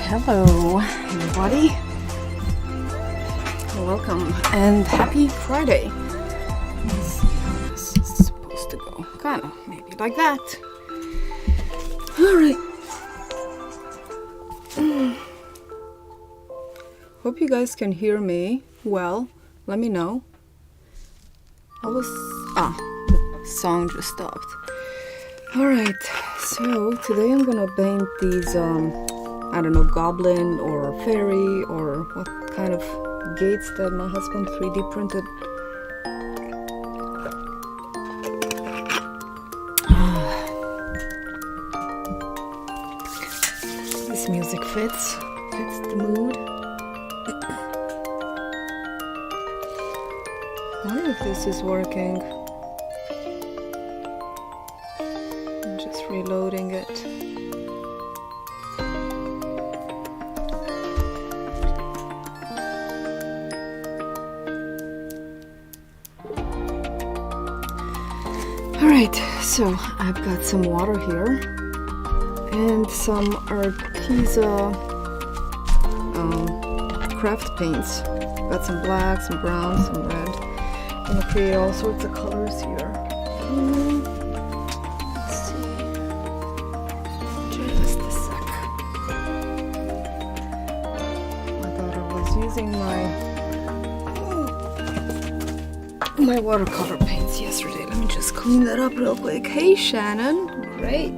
Hello, everybody. Welcome and happy Friday. Let's see how this is supposed to go. Kind of, maybe like that. Alright. Hope you guys can hear me well. Let me know. The song just stopped. Alright, so today I'm gonna paint these, I don't know, goblin or fairy or what kind of gates that my husband 3D printed. This music fits the mood. I wonder if this is working. I'm just reloading it. Alright, so I've got some water here and some Arteza craft paints. Got some black, some brown, some red. I'm gonna create all sorts of colors here. Let's see. Just a sec. I thought I was using my watercolor paints yesterday. Let me just clean that up real quick. Hey Shannon, great.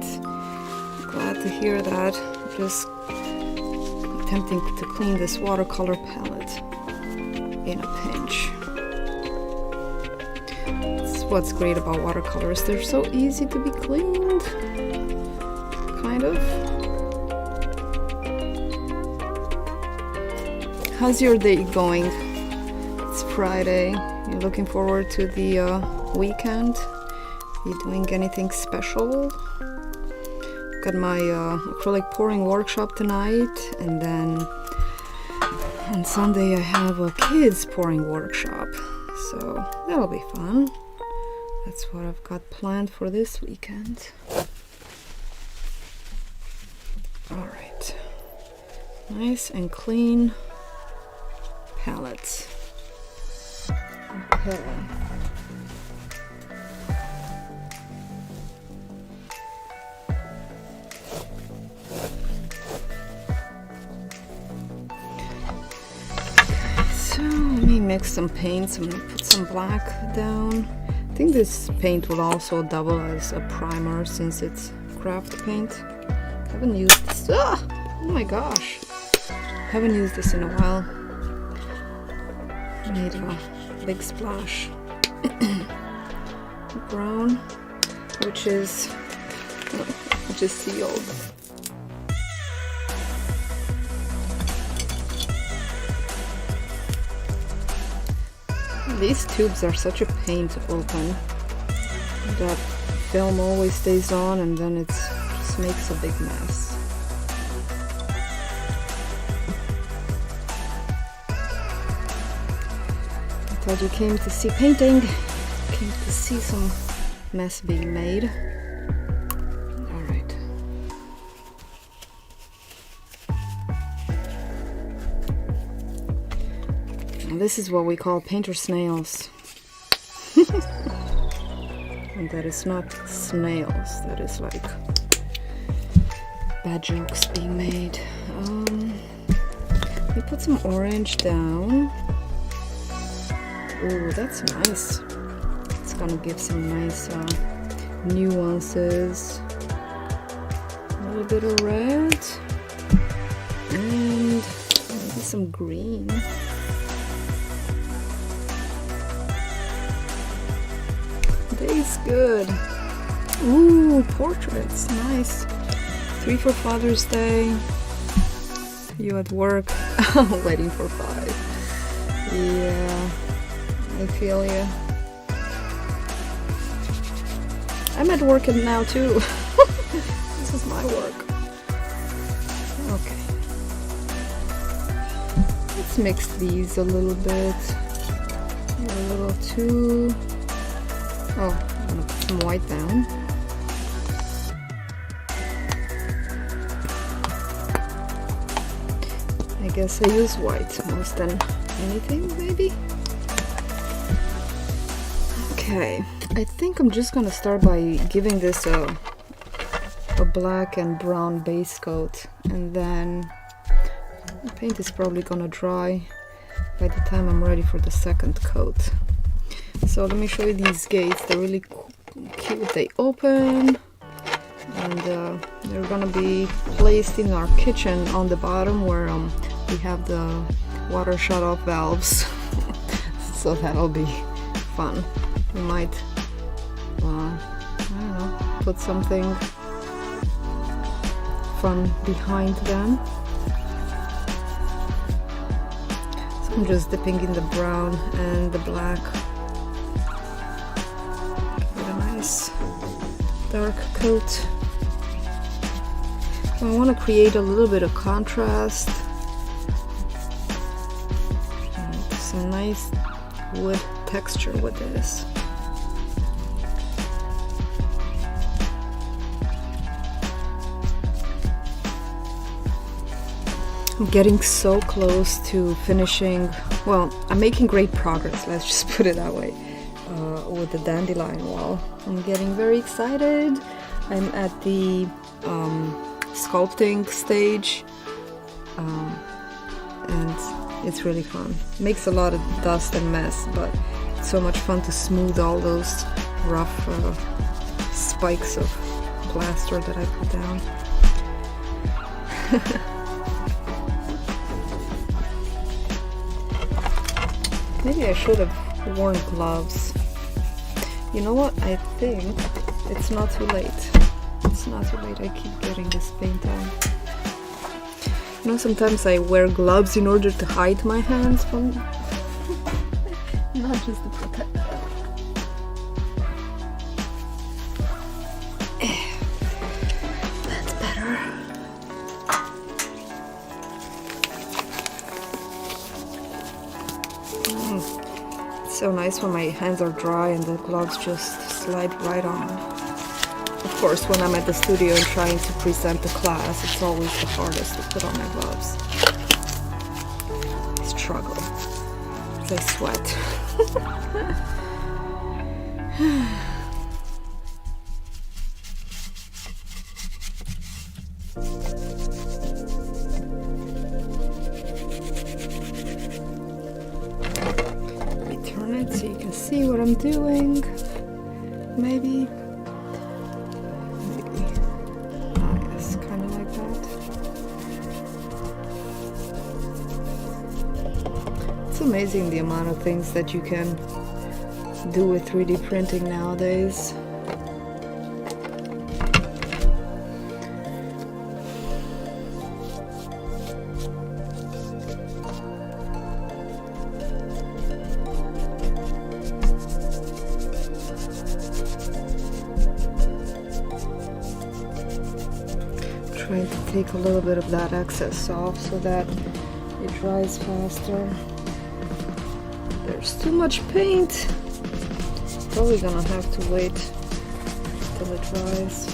Glad to hear that. Just attempting to clean this watercolor palette in a pinch. That's what's great about watercolors. They're so easy to be cleaned. Kind of. How's your day going? It's Friday. You're looking forward to the weekend? You doing anything special? Got my acrylic pouring workshop tonight, and then on Sunday I have a kids pouring workshop, so that'll be fun. That's what I've got planned for this weekend. Alright, nice and clean palette. Okay. So let me mix some paints. I'm gonna put some black down. I think this paint will also double as a primer since it's craft paint. Haven't used this. Oh my gosh! Haven't used this in a while. Made a big splash. Brown, which is sealed. These tubes are such a pain to open. That film always stays on and then it just makes a big mess. I thought you came to see painting. Came to see some mess being made. Alright. This is what we call painter snails. And that is not snails, that is like bad jokes being made. Let me put some orange down. Oh, that's nice. It's gonna give some nice nuances. A little bit of red. And maybe some green. Tastes good. Ooh, portraits, nice. 3 for Father's Day. You at work, waiting for 5. Yeah, I feel you. I'm at work now too. This is my work. Okay. Let's mix these a little bit. A little too. Oh, I'm gonna put some white down. guess I use white most than anything, maybe? Okay, I think I'm just gonna start by giving this a black and brown base coat, and then the paint is probably gonna dry by the time I'm ready for the second coat. So let me show you these gates. They're really cute. They open, and they're gonna be placed in our kitchen on the bottom where we have the water shut-off valves. So that'll be fun. We might, I don't know, put something fun behind them. So I'm just dipping in the brown and the black. Get a nice dark coat. I want to create a little bit of contrast. And some nice wood texture with this. I'm getting so close to finishing. Well, I'm making great progress, let's just put it that way, with the dandelion wall. I'm getting very excited. I'm at the sculpting stage, and it's really fun. It makes a lot of dust and mess, but it's so much fun to smooth all those rough spikes of plaster that I put down. Maybe I should have worn gloves. You know what? I think it's not too late. It's not too late. I keep getting this paint on. You know, sometimes I wear gloves in order to hide my hands from not just to protect them. That's better. It's so nice when my hands are dry and the gloves just slide right on. Of course, when I'm at the studio and trying to present the class, it's always the hardest to put on my gloves. I struggle as I sweat. Let me turn it so you can see what I'm doing. Maybe. It's amazing the amount of things that you can do with 3D printing nowadays. Trying to take a little bit of that excess off so that it dries faster. There's too much paint. Probably gonna have to wait till it dries.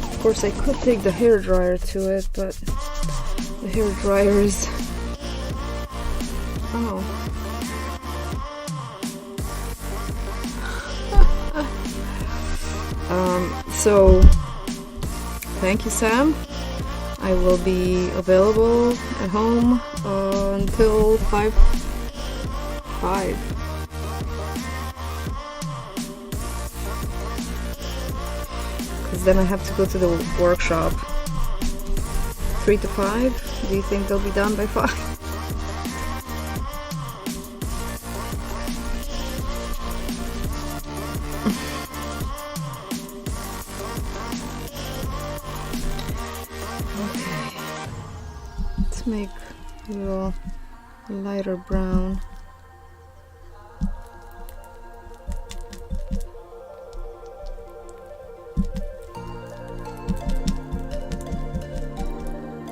Of course, I could take the hair dryer to it, but the hair dryer is... Oh. So thank you, Sam. I will be available at home until 5. Because then I have to go to the workshop. 3 to 5. Do you think they'll be done by 5? Make a little lighter brown.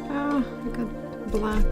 Ah, I got black.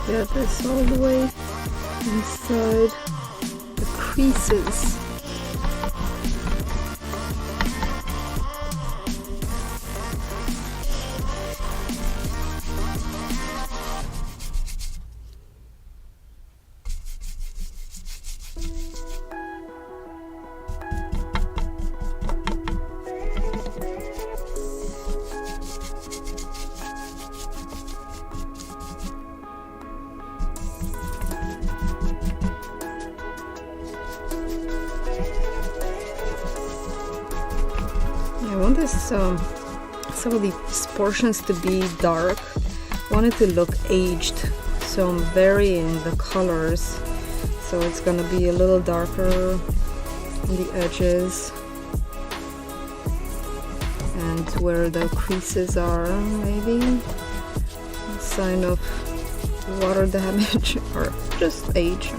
get this all the way inside the creases. I want this, some of these portions to be dark. I want it to look aged, so I'm varying the colors. So it's gonna be a little darker on the edges and where the creases are, maybe a sign of water damage or just age.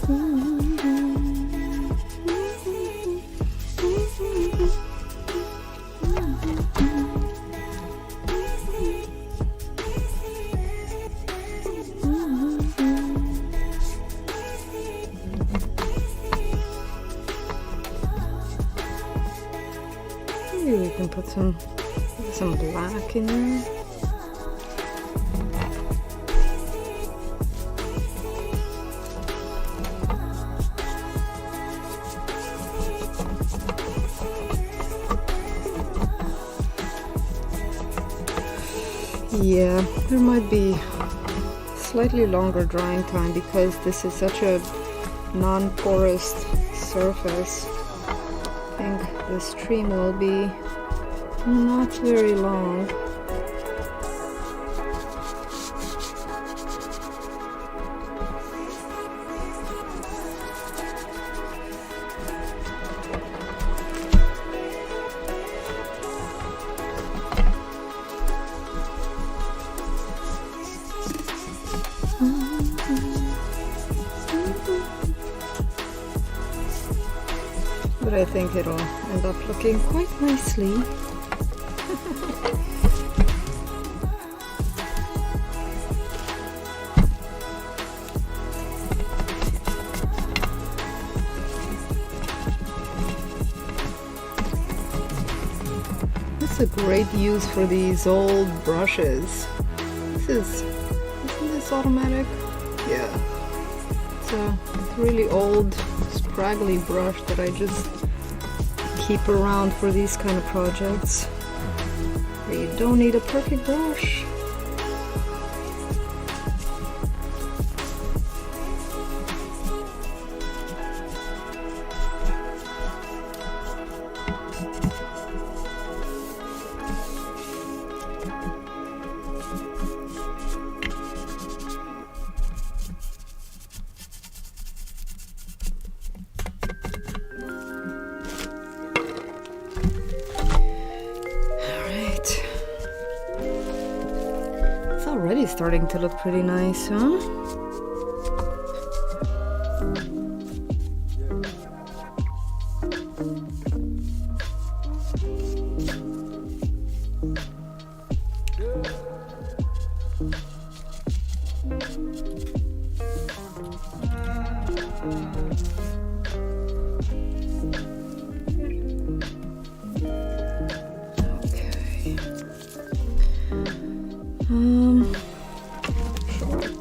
I don't know. Maybe we can put some black in there. Yeah, there might be slightly longer drying time because this is such a non-porous surface. I think the stream will be not very long. But I think it'll end up looking quite nicely. That's a great use for these old brushes. Isn't this automatic? Yeah. It's a really old, scraggly brush that I just keep around for these kind of projects where you don't need a perfect brush. Already starting to look pretty nice, huh?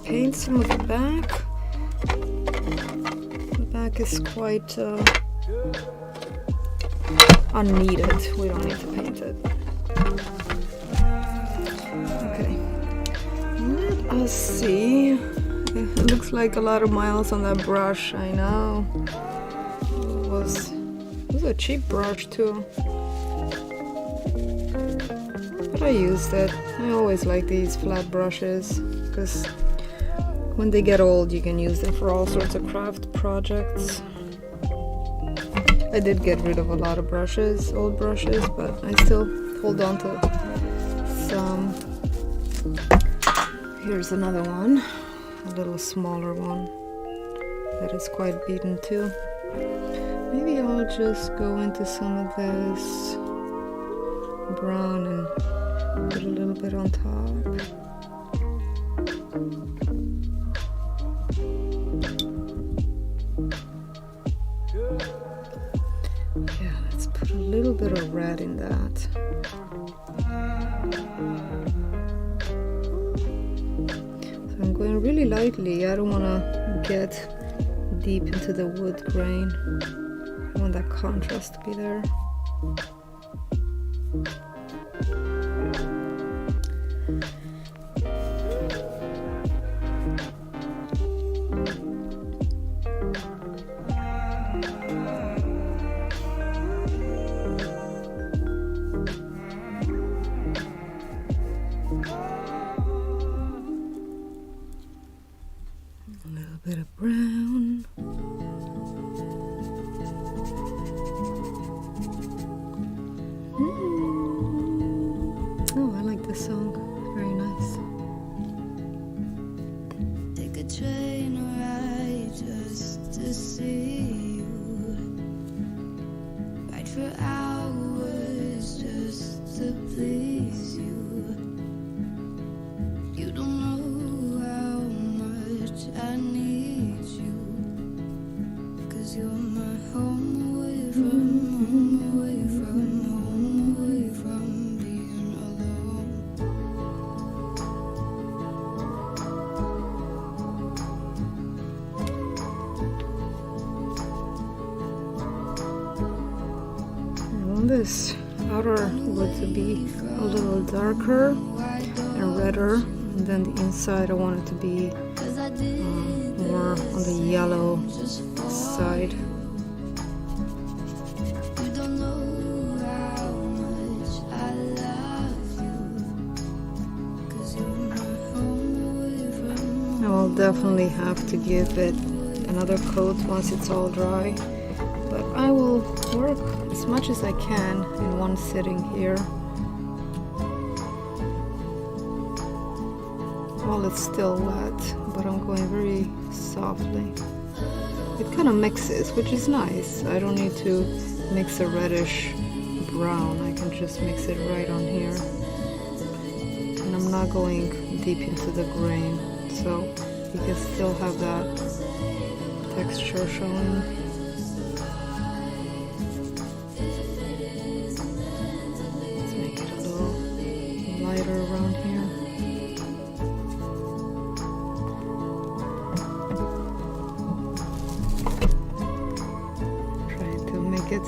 Paint some of the back. The back is quite unneeded. We don't need to paint it. Okay. Let us see. It looks like a lot of miles on that brush. I know. It was a cheap brush too. But I used it. I always like these flat brushes because When they get old, you can use them for all sorts of craft projects. I did get rid of a lot of brushes, old brushes, but I still hold on to some. Here's another one, a little smaller one that is quite beaten too. Maybe I'll just go into some of this brown and put a little bit on top. Yeah, let's put a little bit of red in that. So I'm going really lightly. I don't want to get deep into the wood grain. I want that contrast to be there. Bit of brown. Oh, I like this song. Very nice. Take a train ride just to see you. Ride for hours just to please you. You don't know how much I need you. 'Cause you're my home away from away from being alone. I want this outer wood to be a little darker and redder, and then the inside I want it to be more on the yellow side. You don't know how much I love you. 'Cause you're my home away from I will definitely have to give it another coat once it's all dry, but I will work as much as I can in one sitting here while it's still wet, but I'm going very softly. It kind of mixes, which is nice. I don't need to mix a reddish brown. I can just mix it right on here. And I'm not going deep into the grain, so you can still have that texture showing. Let's make it a little lighter around here.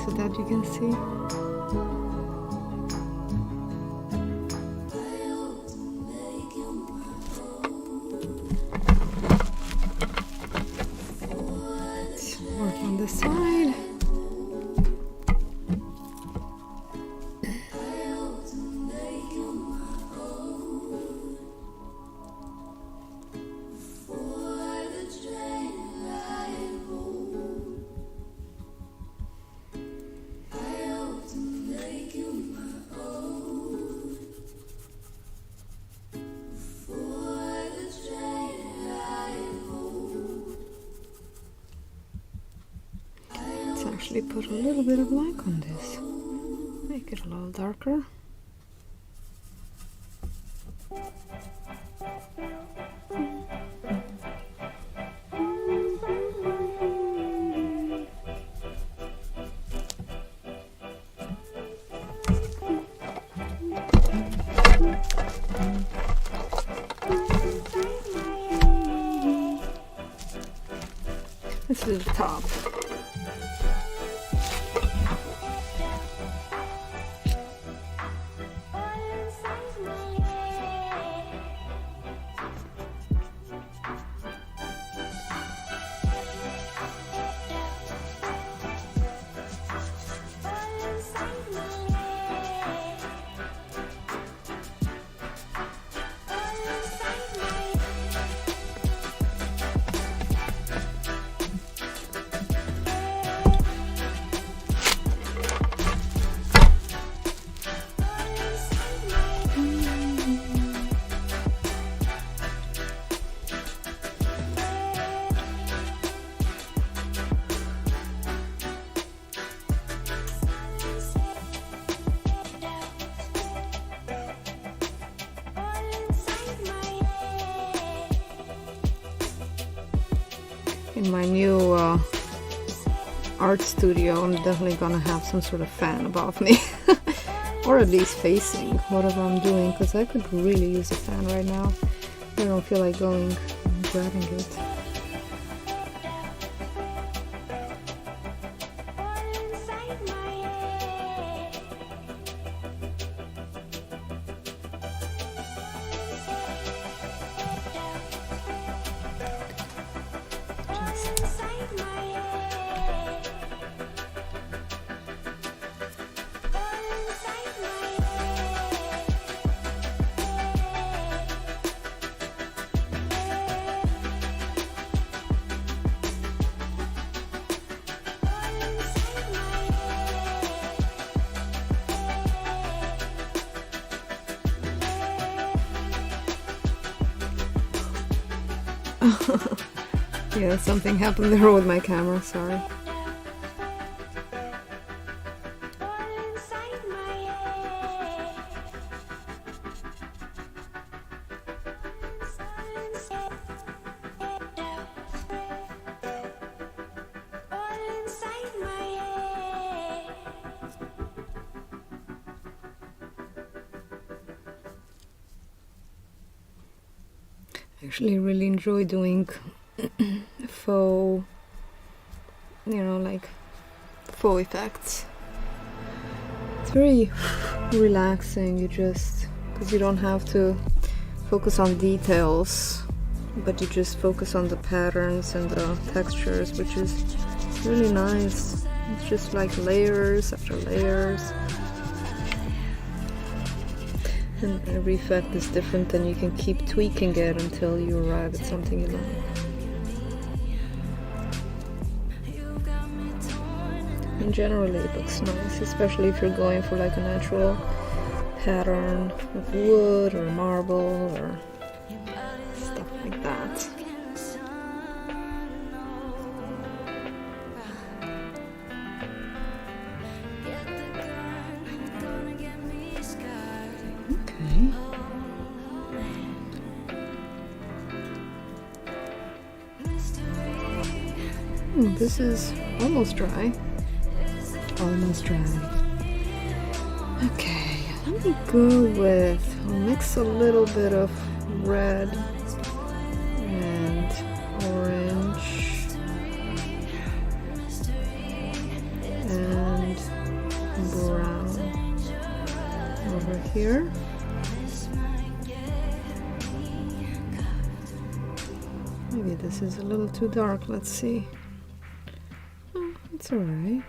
So that you can see. Let's work on the side. Actually put a little bit of black on this, make it a little darker. This is the top. In my new art studio, I'm definitely gonna have some sort of fan above me. Or at least facing whatever I'm doing, because I could really use a fan right now. I don't feel like going and grabbing it. Yeah, something happened there with my camera, sorry. I actually really enjoy doing faux, you know, like faux effects. It's very relaxing, because you don't have to focus on details, but you just focus on the patterns and the textures, which is really nice. It's just like layers after layers. And every effect is different, and you can keep tweaking it until you arrive at something you like. And generally it looks nice, especially if you're going for like a natural pattern of wood or marble or stuff like that. This is almost dry. Almost dry. Okay, let me go with, I'll mix a little bit of red and orange and brown over here. Maybe this is a little too dark, let's see. Oh, it's alright.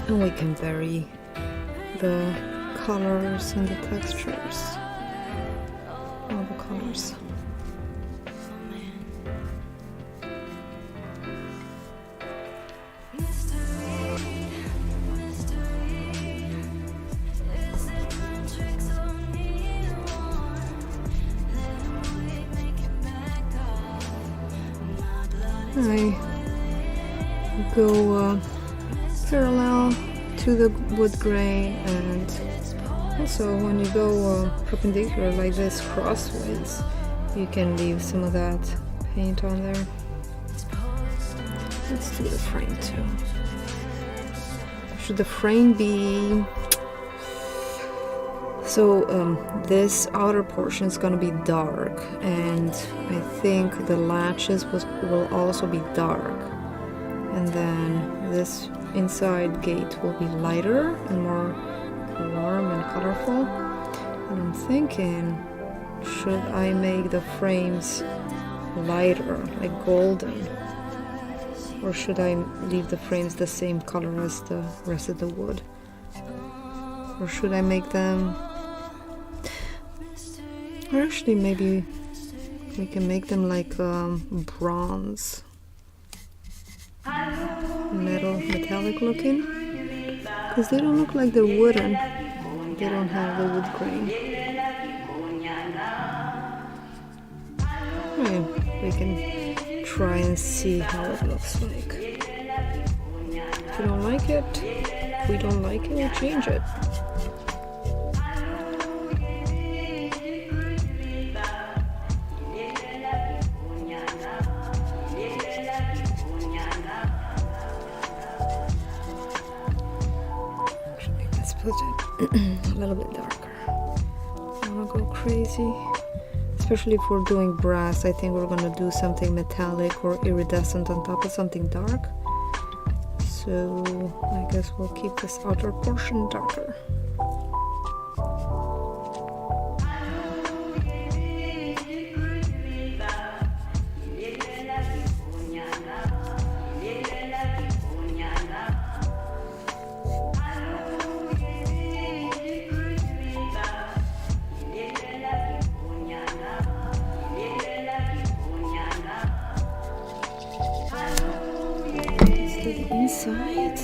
And we can vary the colors and the textures, all the colors. I go parallel to the wood grain, and also when you go perpendicular like this crossways, you can leave some of that paint on there. Let's do the frame too. Should the frame be... So this outer portion is going to be dark, and I think the latches will also be dark, and then this inside gate will be lighter and more warm and colorful. And I'm thinking, should I make the frames lighter, like golden, or should I leave the frames the same color as the rest of the wood? Or should I make them... Or actually maybe we can make them like bronze. Metallic looking. Because they don't look like they're wooden. They don't have the wood grain. We can try and see how it looks like. If you don't like it, if we don't like it, we'll change it. Actually, let's put it a little bit darker. I wanna go crazy. Especially if we're doing brass, I think we're gonna do something metallic or iridescent on top of something dark. So I guess we'll keep this outer portion darker. Inside.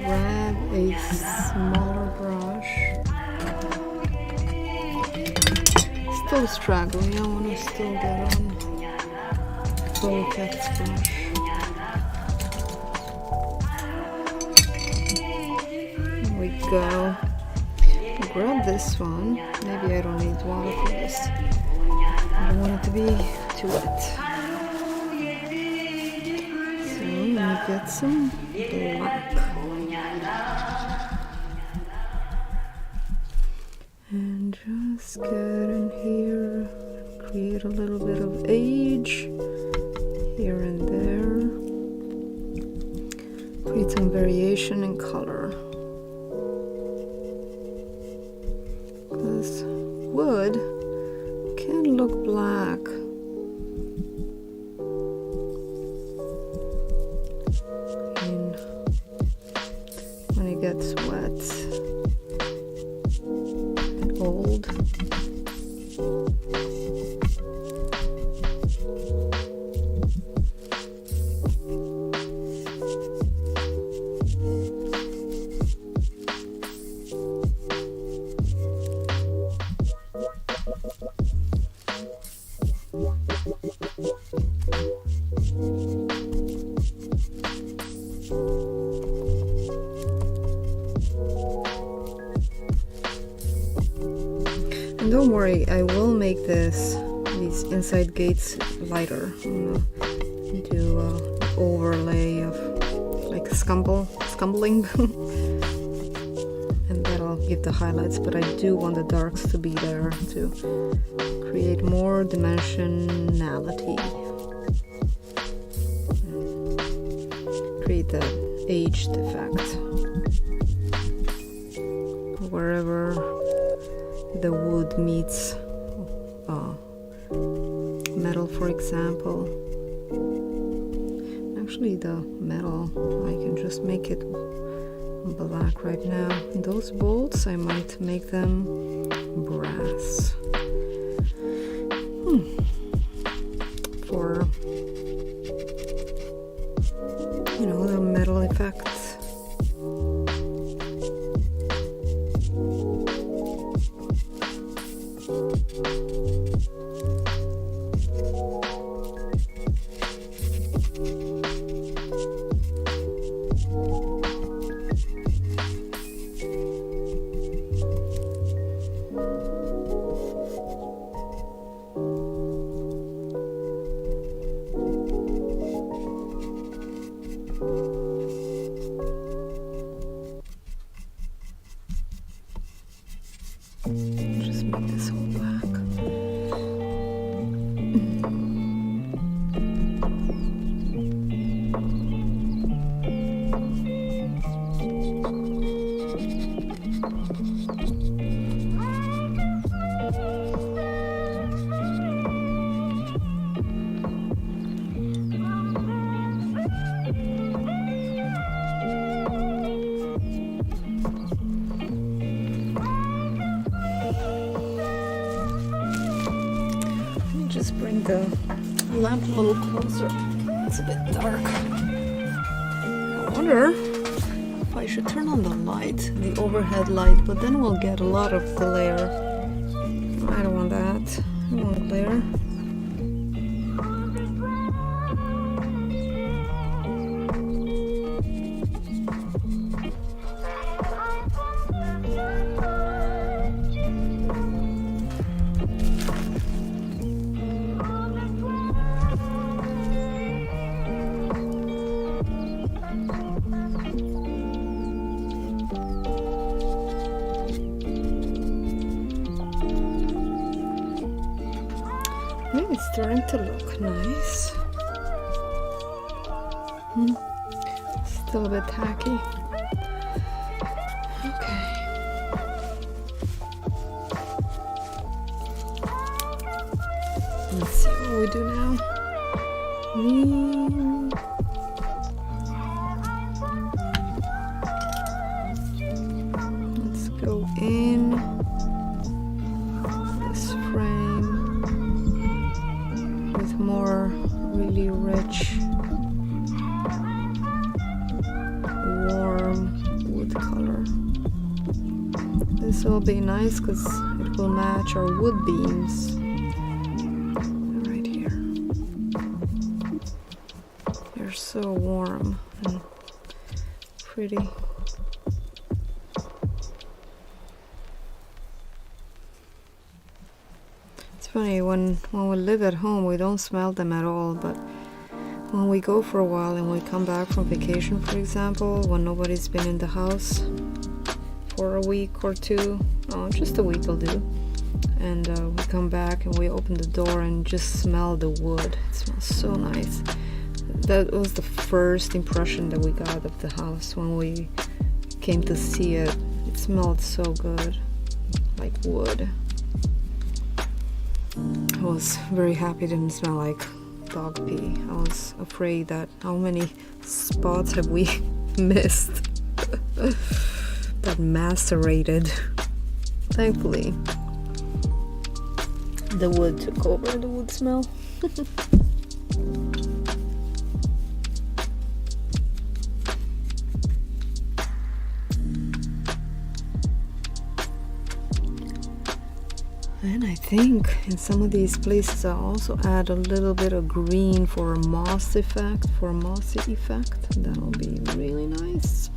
Grab a smaller brush. Still struggling, I want to still get on full effects brush. There we go. Grab this one. Maybe I don't need water for this. I don't want it to be too wet. So let me get some black. And just get in here, create a little bit of edge here and there. Create some variation in color. Because wood can look black. And when it gets wet, old. And don't worry, I will make these inside gates lighter. I'm gonna do an overlay of like scumbling and that'll give the highlights, but I do want the darks to be there to create more dimensionality. Create that aged effect. Wherever the wood meets metal, for example. Actually, the metal, I can just make it black right now. Those bolts, I might make them brass. For, you know, the metal effects. just bring the lamp a little closer. It's a bit dark. I wonder if I should turn on the light, the overhead light, but then we'll get a lot of glare. I don't want that. I want glare. It's starting to look nice. Still a bit tacky. Okay. Let's see what we do now. Let's go in this frame with more really rich, warm wood color. This will be nice because it will match our wood beams right here. They're so warm and pretty. It's funny, when we live at home we don't smell them at all, but when we go for a while and we come back from vacation, for example, when nobody's been in the house for a week or two, just a week will do, and we come back and we open the door and just smell the wood. It smells so nice. That was the first impression that we got of the house when we came to see it. It smelled so good, like wood. I was very happy it didn't smell like dog pee. I was afraid that how many spots have we missed that macerated. Thankfully, the wood took over, the wood smell. And I think in some of these places I also add a little bit of green for a moss effect, for a mossy effect. That'll be really nice.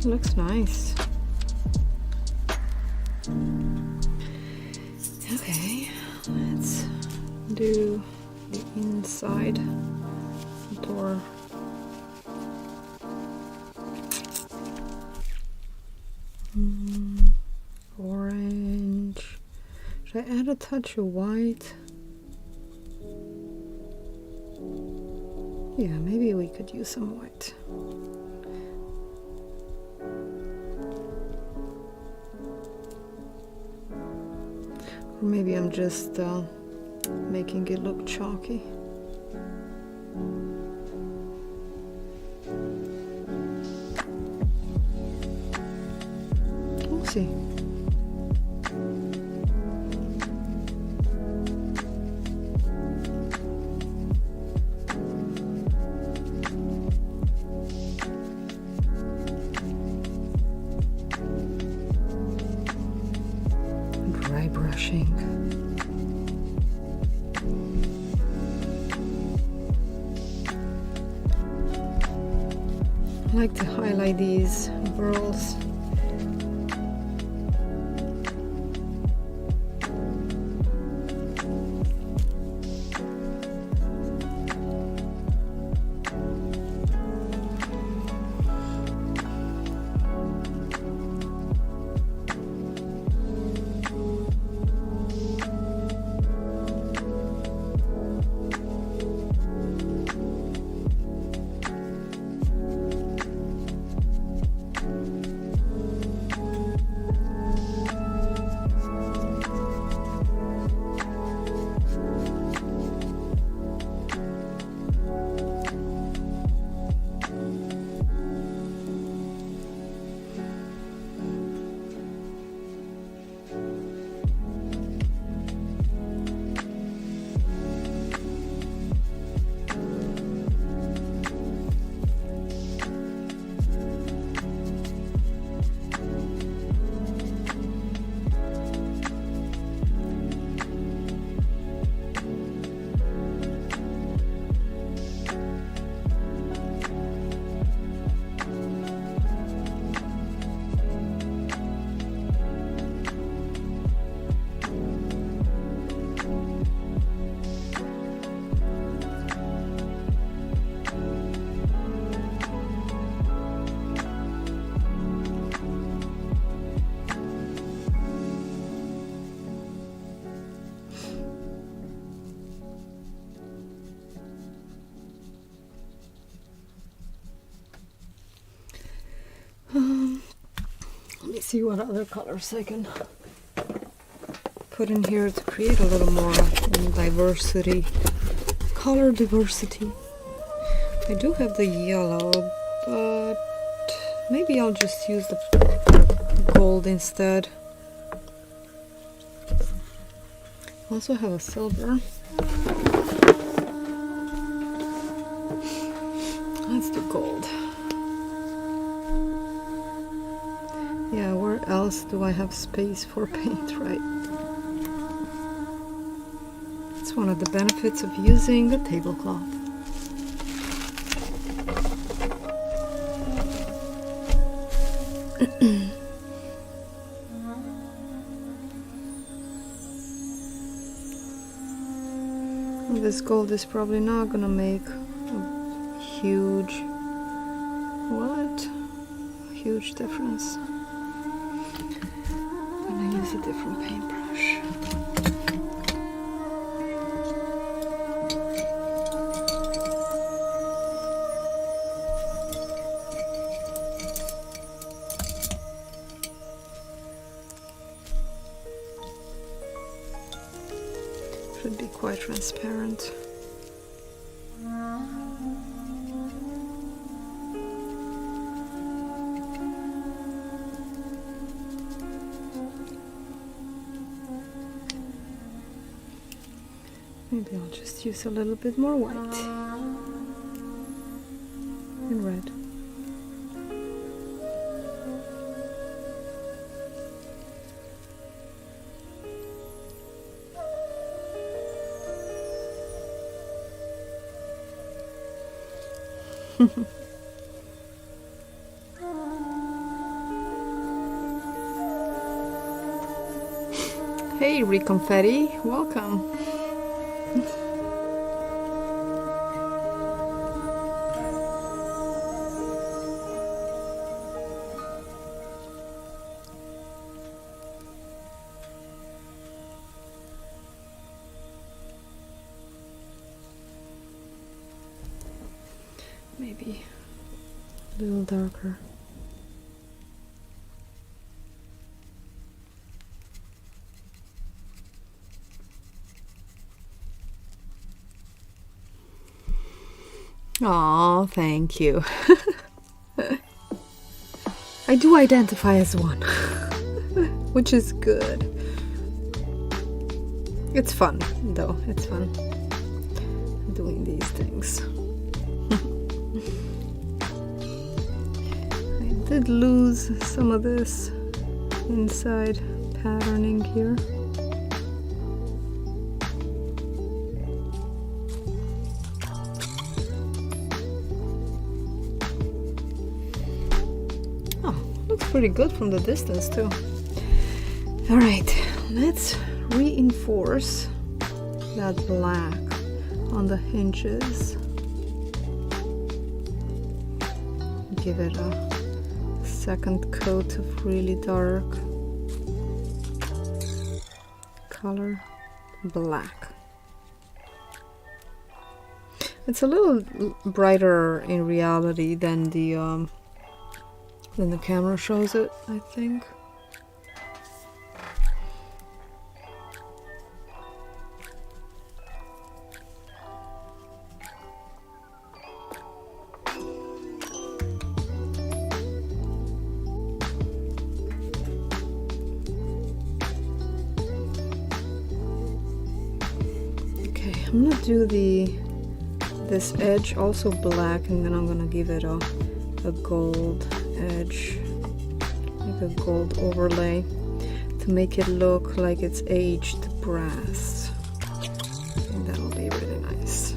Looks nice. Okay, let's do the inside door. Orange. Should I add a touch of white? Yeah, maybe we could use some white. Or maybe I'm just making it look chalky. We'll see. Dry brushing. like to highlight these burls. Let me see what other colors I can put in here to create a little more diversity, color diversity. I do have the yellow, but maybe I'll just use the gold instead. Also have a silver. That's the gold. Yeah, where else do I have space for paint, right? It's one of the benefits of using a tablecloth. This gold is probably not gonna make a huge difference. I'm gonna use a different paintbrush. Should be quite transparent. Maybe I'll just use a little bit more white and red. Hey, Reconfetti, welcome. Maybe a little darker. Aw, thank you. I do identify as one, which is good. It's fun, though. It's fun doing these things. I did lose some of this inside patterning here. pretty good from the distance too. All right, let's reinforce that black on the hinges. Give it a second coat of really dark color, black. It's a little brighter in reality than the camera shows it, I think. Okay, I'm gonna do this edge also black, and then I'm gonna give it a gold edge, like a gold overlay, to make it look like it's aged brass. I think that'll be really nice.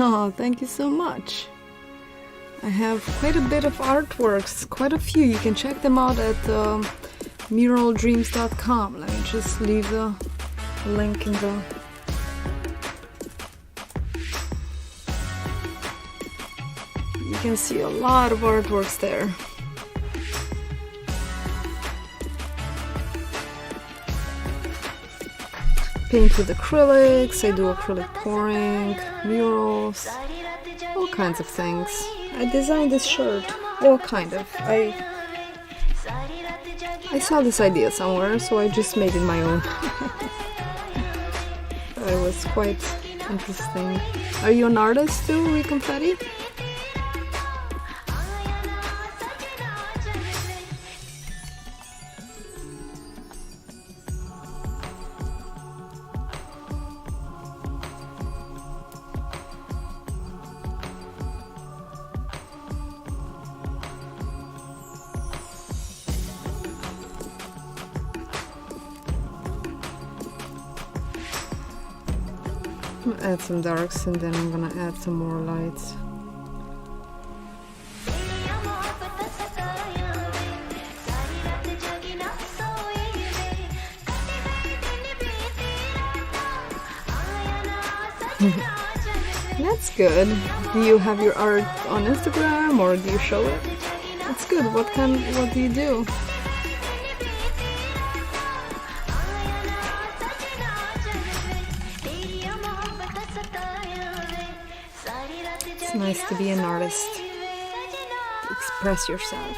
Oh, thank you so much. I have quite a bit of artworks, quite a few. You can check them out at muraldreams.com. Let me just leave the link in the... You can see a lot of artworks there. Paint with acrylics, I do acrylic pouring, murals, all kinds of things. I designed this shirt, well, kind of. I saw this idea somewhere, so I just made it my own. It was quite interesting. Are you an artist too, Reconfetti? Add some darks and then I'm gonna add some more lights. That's good. Do you have your art on Instagram or do you show it? That's good. What do you do? It's nice to be an artist, to express yourself.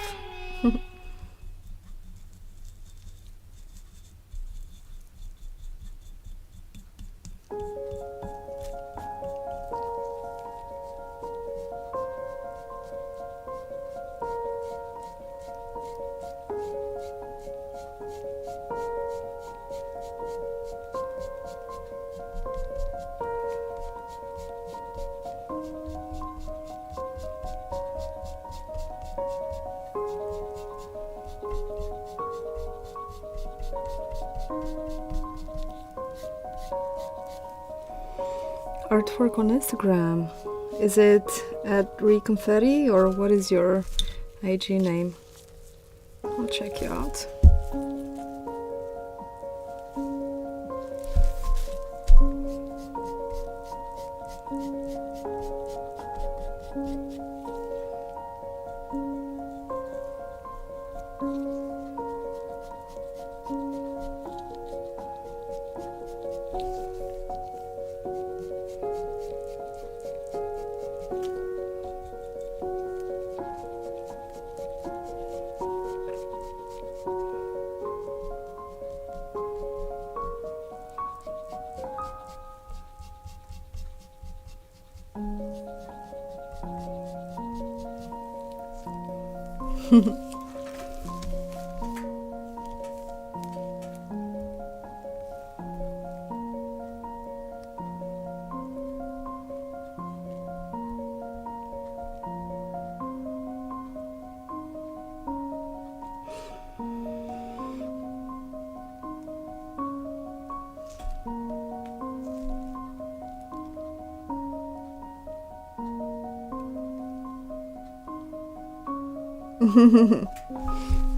artwork on Instagram? Is it at Reconfetti or what is your IG name? I'll check you out.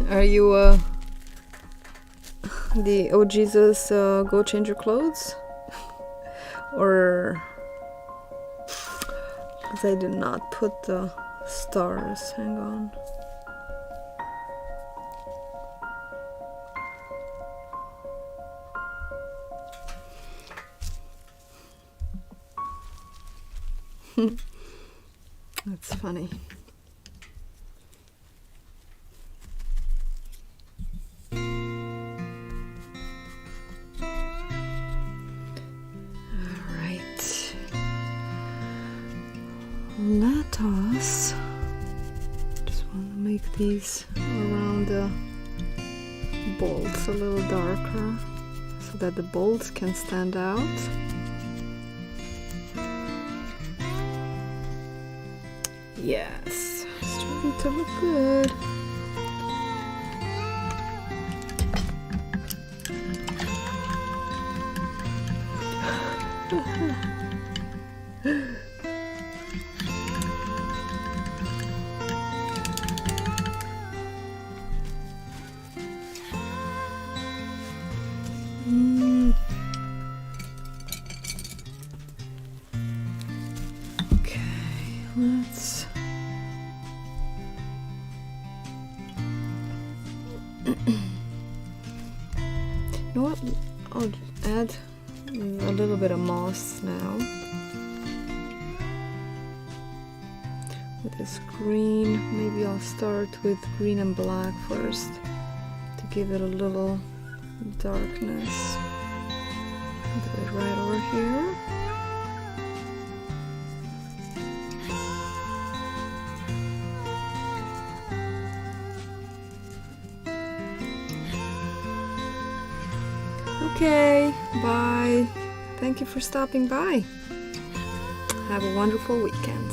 Are you the Oh Jesus Go Change Your Clothes? Or because I did not put the stars, hang on. That's funny. Let us just want to make these around the bolts a little darker so that the bolts can stand out. Yes, starting to look good. Let's you know what? I'll add a little bit of moss now with this green. Maybe I'll start with green and black first to give it a little darkness. Do it right over here. Okay, bye. Thank you for stopping by. Have a wonderful weekend.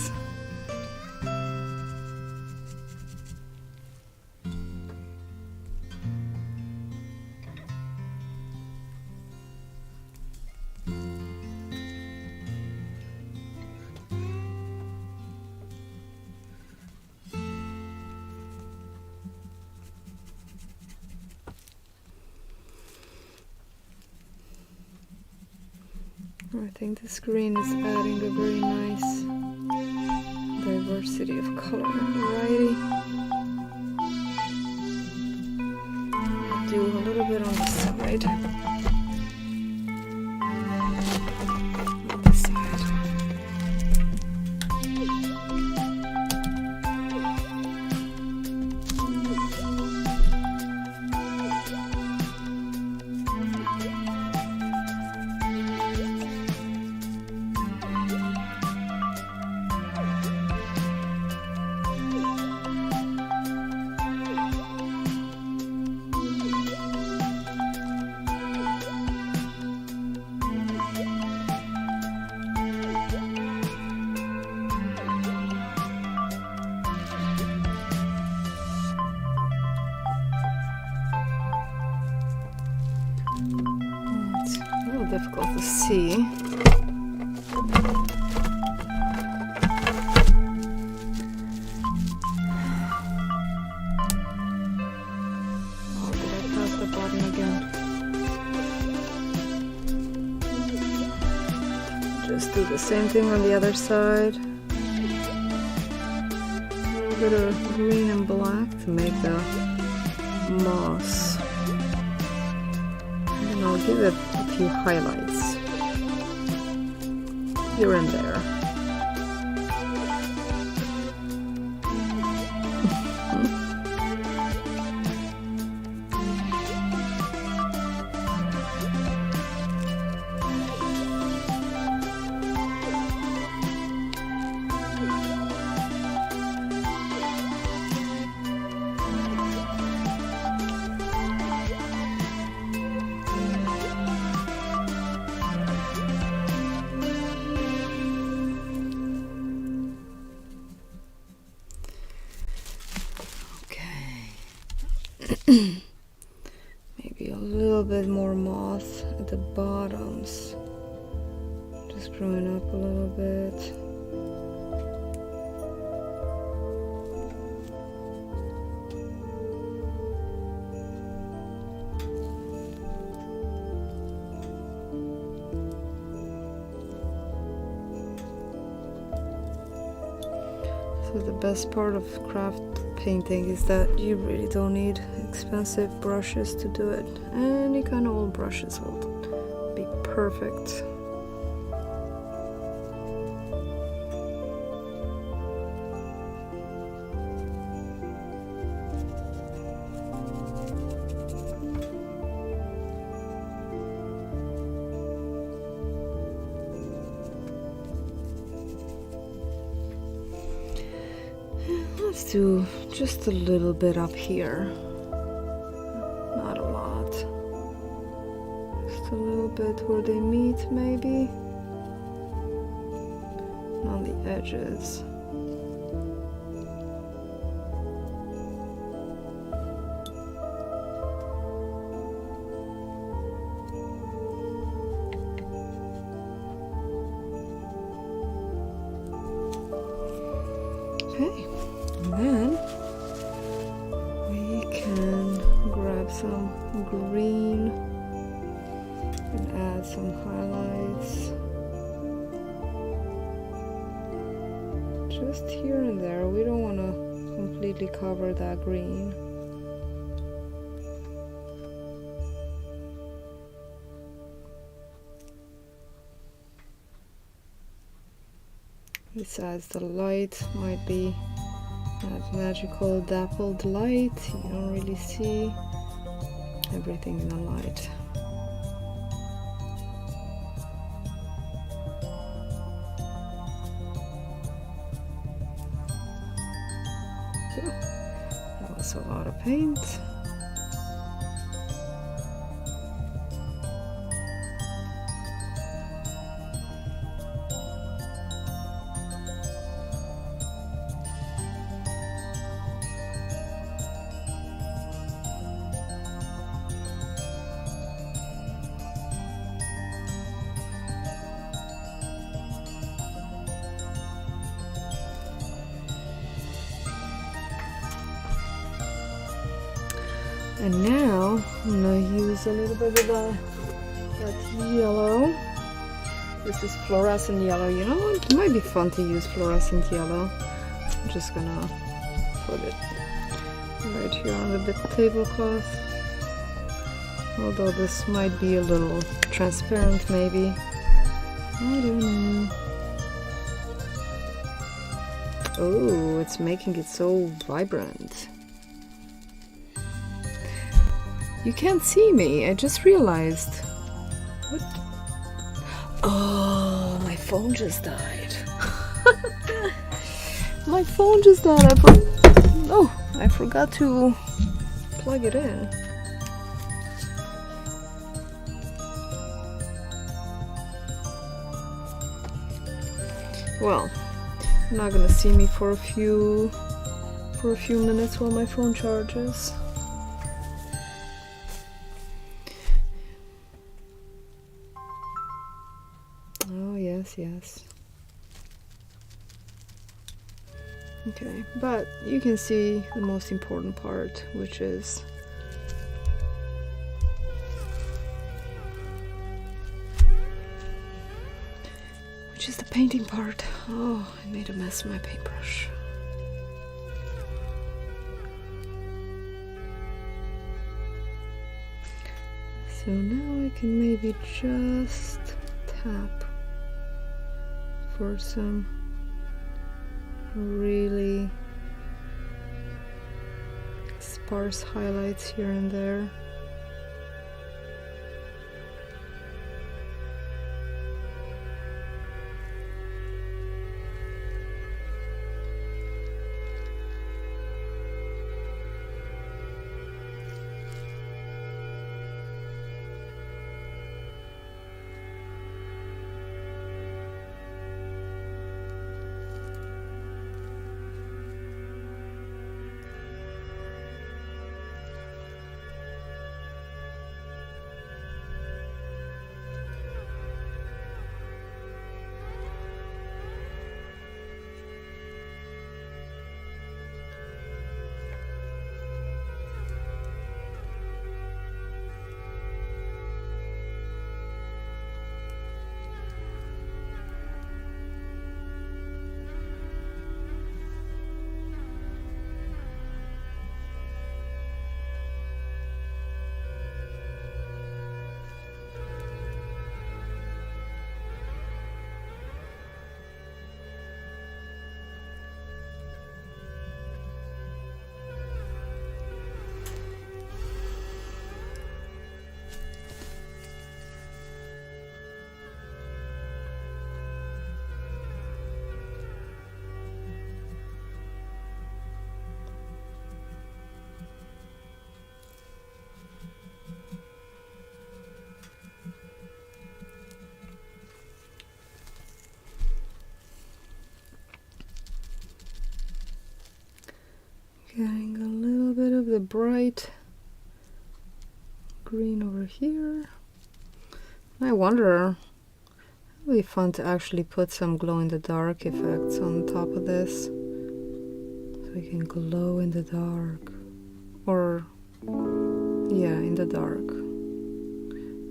I think this green is adding a very nice diversity of color and variety. I'll do a little bit on the side. On this side. Difficult to see. Just do the same thing on the other side. A little bit of green and black to make the moss. And I'll give it a few highlights here and there. Maybe a little bit more moss at the bottoms. Just growing up a little bit. So the best part of craft painting is that you really don't need expensive brushes to do it. Any kind of old brushes will be perfect. Let's do just a little bit up here. Not a lot. Just a little bit where they meet, maybe. And on the edges. Okay. And then we can grab some green and add some highlights just here and there. We don't want to completely cover that green. Besides, the light might be that magical dappled light. You don't really see everything in the light. So, that was a lot of paint. And now I'm gonna use a little bit of that yellow. This is fluorescent yellow. You know what? It might be fun to use fluorescent yellow. I'm just gonna put it right here on the bit tablecloth. Although this might be a little transparent, maybe. I don't know. Oh, it's making it so vibrant. You can't see me, I just realized. What? Oh, my phone just died. My phone just died. I forgot to plug it in. Well, you're not gonna see me for a few minutes while my phone charges. Oh, yes. Okay, but you can see the most important part, which is painting part. Oh, I made a mess with my paintbrush. So now I can maybe just tap for some really sparse highlights here and there. Getting a little bit of the bright green over here. I wonder, it would be fun to actually put some glow-in-the-dark effects on top of this. So we can glow in the dark. Or, yeah, in the dark.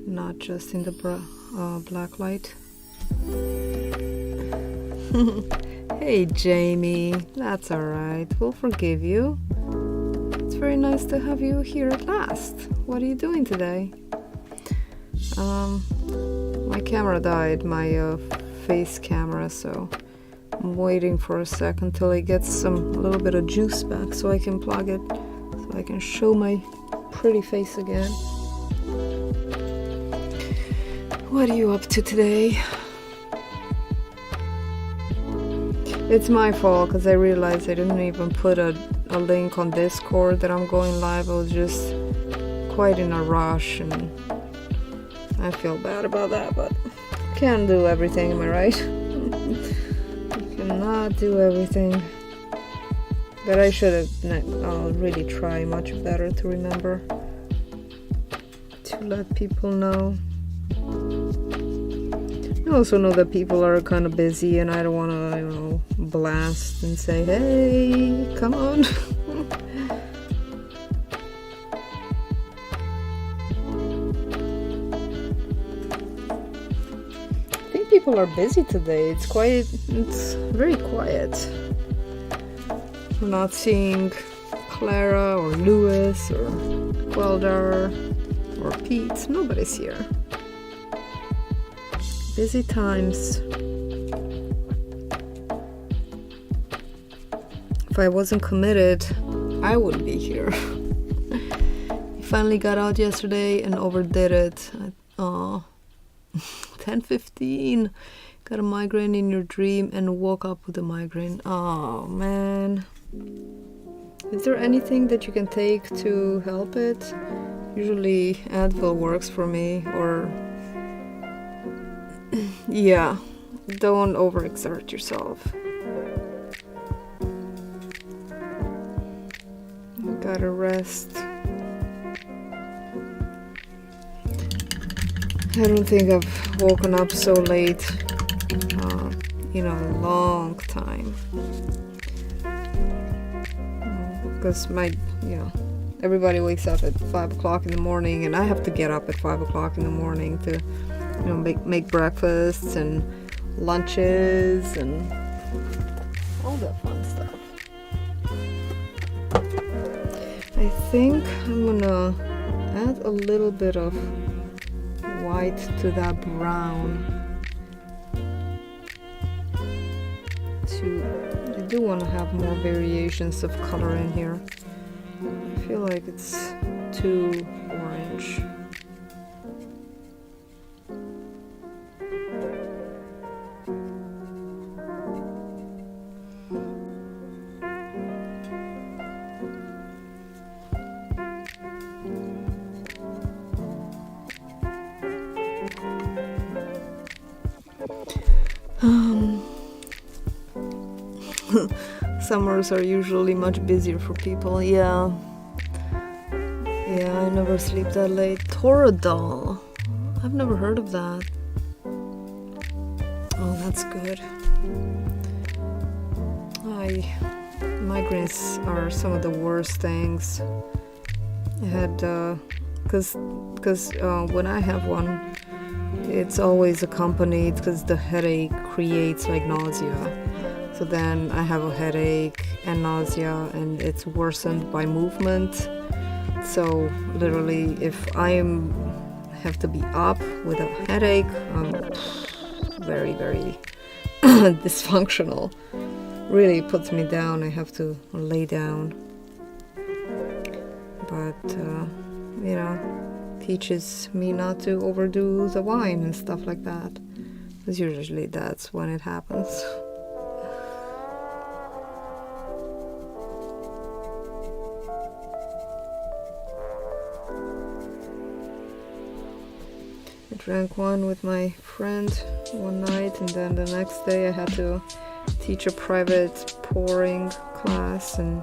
Not just in the black light. Hey Jamie, that's alright, we'll forgive you. It's very nice to have you here at last. What are you doing today? My camera died, my face camera, so I'm waiting for a second till it gets a little bit of juice back so I can plug it, so I can show my pretty face again. What are you up to today? It's my fault because I realized I didn't even put a link on Discord that I'm going live. I was just quite in a rush and I feel bad about that, but can't do everything, am I right? You cannot do everything. But I should have, I'll really try much better to remember to let people know. I also know that people are kind of busy and I don't want to, you know, blast and say, hey, come on. I think people are busy today. It's very quiet. We're not seeing Clara or Lewis or Queldar or Pete. Nobody's here. Busy times. If I wasn't committed, I wouldn't be here. You finally got out yesterday and overdid it. 10:15. Got a migraine in your dream and woke up with a migraine. Oh man. Is there anything that you can take to help it? Usually Advil works for me, or yeah, don't overexert yourself. You gotta rest. I don't think I've woken up so late in a long time. Because everybody wakes up at 5 o'clock in the morning and I have to get up at 5 o'clock in the morning to make breakfasts and lunches and all that fun stuff. I think I'm gonna add a little bit of white to that brown. I do want to have more variations of color in here. I feel like it's too orange. Summers are usually much busier for people. Yeah, I never sleep that late. Toradol, I've never heard of that. Oh, that's good. Migraines are some of the worst things. I had because when I have one, it's always accompanied because the headache creates like nausea. So then I have a headache and nausea, and it's worsened by movement. So literally, if I have to be up with a headache, I'm very, very dysfunctional. Really puts me down. I have to lay down. But you know, teaches me not to overdo the wine and stuff like that. Because usually that's when it happens. I drank one with my friend one night, and then the next day I had to teach a private pouring class, and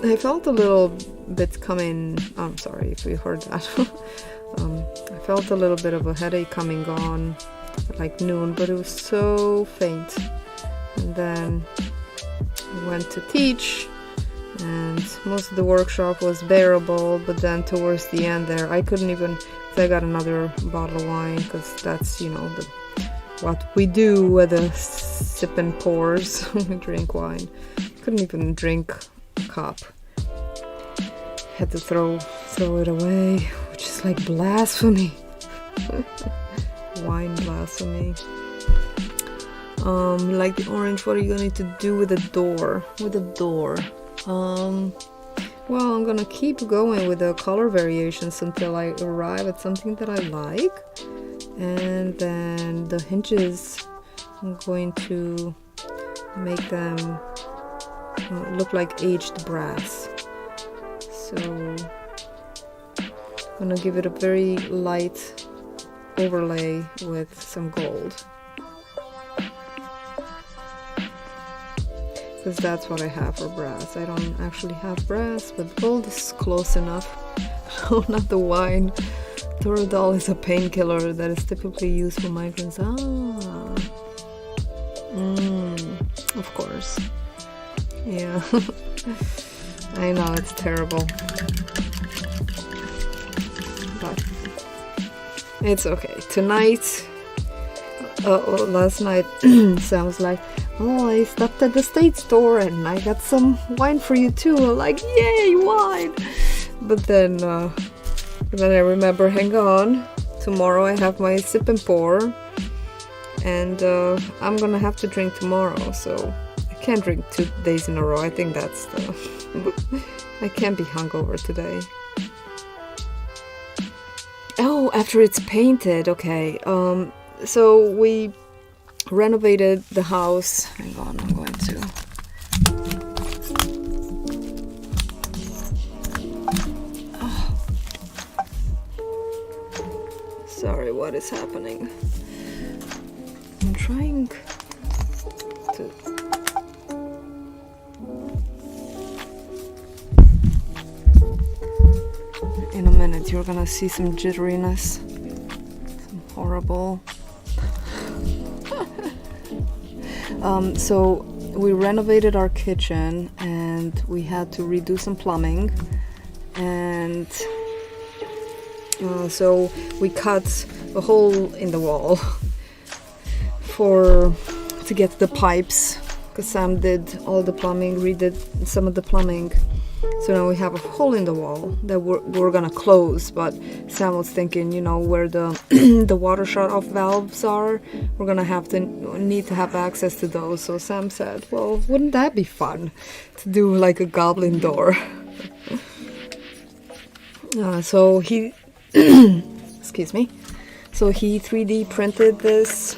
I felt a little bit coming. I'm sorry if you heard that. I felt a little bit of a headache coming on at like noon, but it was so faint. And then I went to teach, and most of the workshop was bearable, but then towards the end there, I couldn't even. I got another bottle of wine because that's, you know, what we do with the sip and pours. We drink wine. Couldn't even drink a cup. Had to throw it away, which is like blasphemy. Wine blasphemy. Like the orange, what are you going to do with the door? Well, I'm gonna keep going with the color variations until I arrive at something that I like. And then the hinges, I'm going to make them look like aged brass. So I'm gonna give it a very light overlay with some gold. Because that's what I have for brass. I don't actually have brass, but gold is close enough. Oh, not the wine. Toradol is a painkiller that is typically used for migraines. Of course. Yeah. I know, it's terrible. But it's okay. Tonight, last night, sounds like, oh, I stopped at the state store and I got some wine for you too. I'm like, yay, wine! But then I remember, hang on, tomorrow I have my sip and pour, and I'm gonna have to drink tomorrow, so I can't drink 2 days in a row. I think that's the... I can't be hungover today. Oh, after it's painted, okay. So we renovated the house. Hang on, I'm going to... Oh. Sorry, what is happening? I'm trying to... In a minute, you're gonna see some jitteriness. Some horrible... So we renovated our kitchen and we had to redo some plumbing, and so we cut a hole in the wall to get the pipes, because Sam did all the plumbing, redid some of the plumbing. So now we have a hole in the wall that we're gonna close, but Sam was thinking, you know, where the the water shut-off valves are, we're gonna need to have access to those. So Sam said, well, wouldn't that be fun to do like a goblin door? So he excuse me. So he 3D printed this.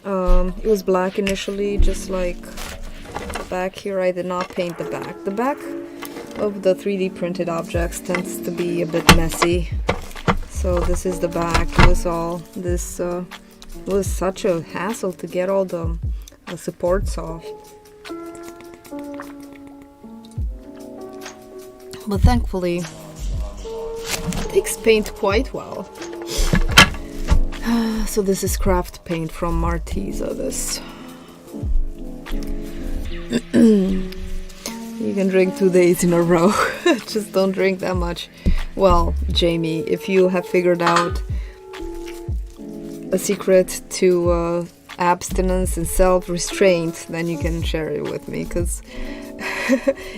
It was black initially, just like the back here. I did not paint the back. The back of the 3D printed objects tends to be a bit messy. So this is the back. It was all this. It was such a hassle to get all the supports off. But thankfully, it takes paint quite well. So this is craft paint from Martisa. This. You can drink 2 days in a row. Just don't drink that much. Well, Jamie, if you have figured out a secret to abstinence and self-restraint, then you can share it with me, because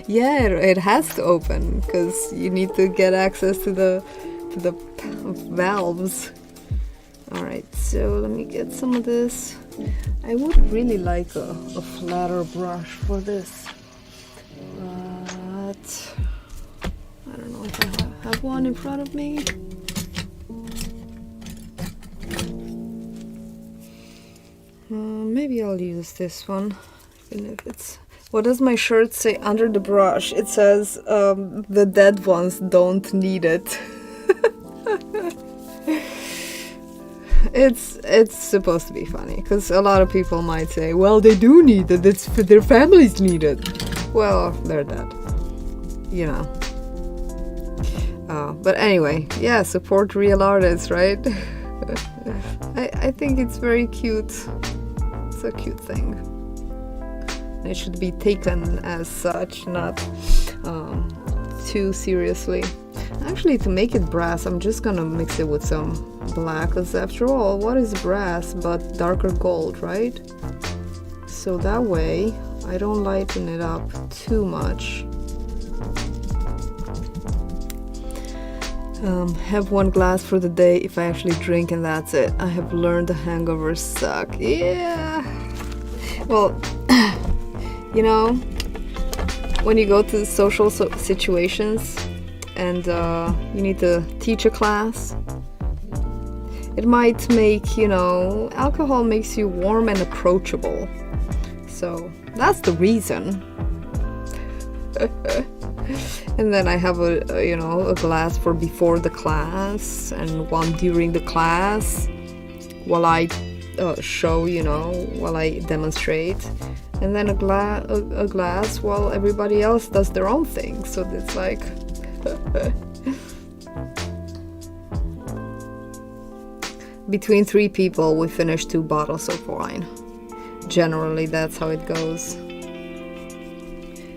yeah, it has to open, because you need to get access to the valves. Alright, so let me get some of this. I would really like a flatter brush for this, but I don't know if I have one in front of me. Maybe I'll use this one, even if it's... What does my shirt say under the brush? It says, the dead ones don't need it. It's supposed to be funny, because a lot of people might say, well, they do need it, it's for their families need it. Well, they're dead, you know. But anyway, yeah, support real artists, right? I think it's very cute. It's a cute thing. It should be taken as such, not too seriously. Actually, to make it brass, I'm just gonna mix it with some black, because after all, what is brass but darker gold, right? So that way I don't lighten it up too much. Have one glass for the day if I actually drink, and that's it. I have learned the hangovers suck. Yeah. Well, you know, when you go to social situations and you need to teach a class, it might make, you know, alcohol makes you warm and approachable. So that's the reason. And then I have a glass for before the class and one during the class while I show, while I demonstrate, and then a glass while everybody else does their own thing. So it's like between 3 people we finish 2 bottles of wine. Generally that's how it goes.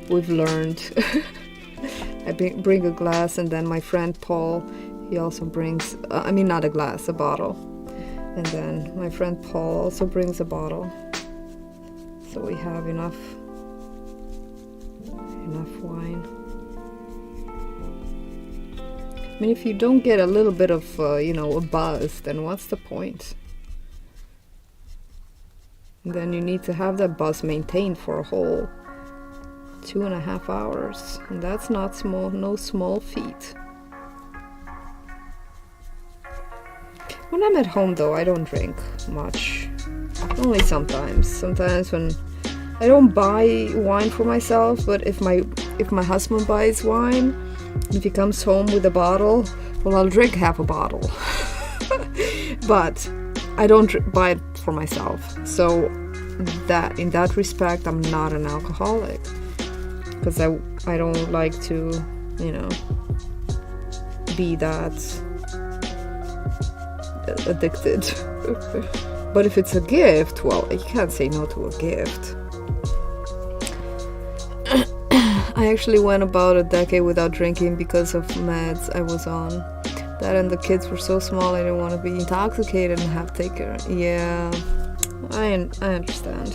We've learned. I bring a glass, and then my friend Paul, he also brings, not a glass, a bottle. And then my friend Paul also brings a bottle. So we have enough wine. I mean, if you don't get a little bit of, a buzz, then what's the point? And then you need to have that buzz maintained for a whole 2.5 hours, and that's not small, no small feat. When I'm at home though, I don't drink much, only sometimes when I don't buy wine for myself, but if my husband buys wine, if he comes home with a bottle, well, I'll drink half a bottle. But I don't buy it for myself, so that in that respect I'm not an alcoholic, because I don't like to, be that addicted. But if it's a gift, well, you can't say no to a gift. I actually went about a decade without drinking because of meds I was on. That and the kids were so small, I didn't want to be intoxicated and have to take care. Yeah, I understand.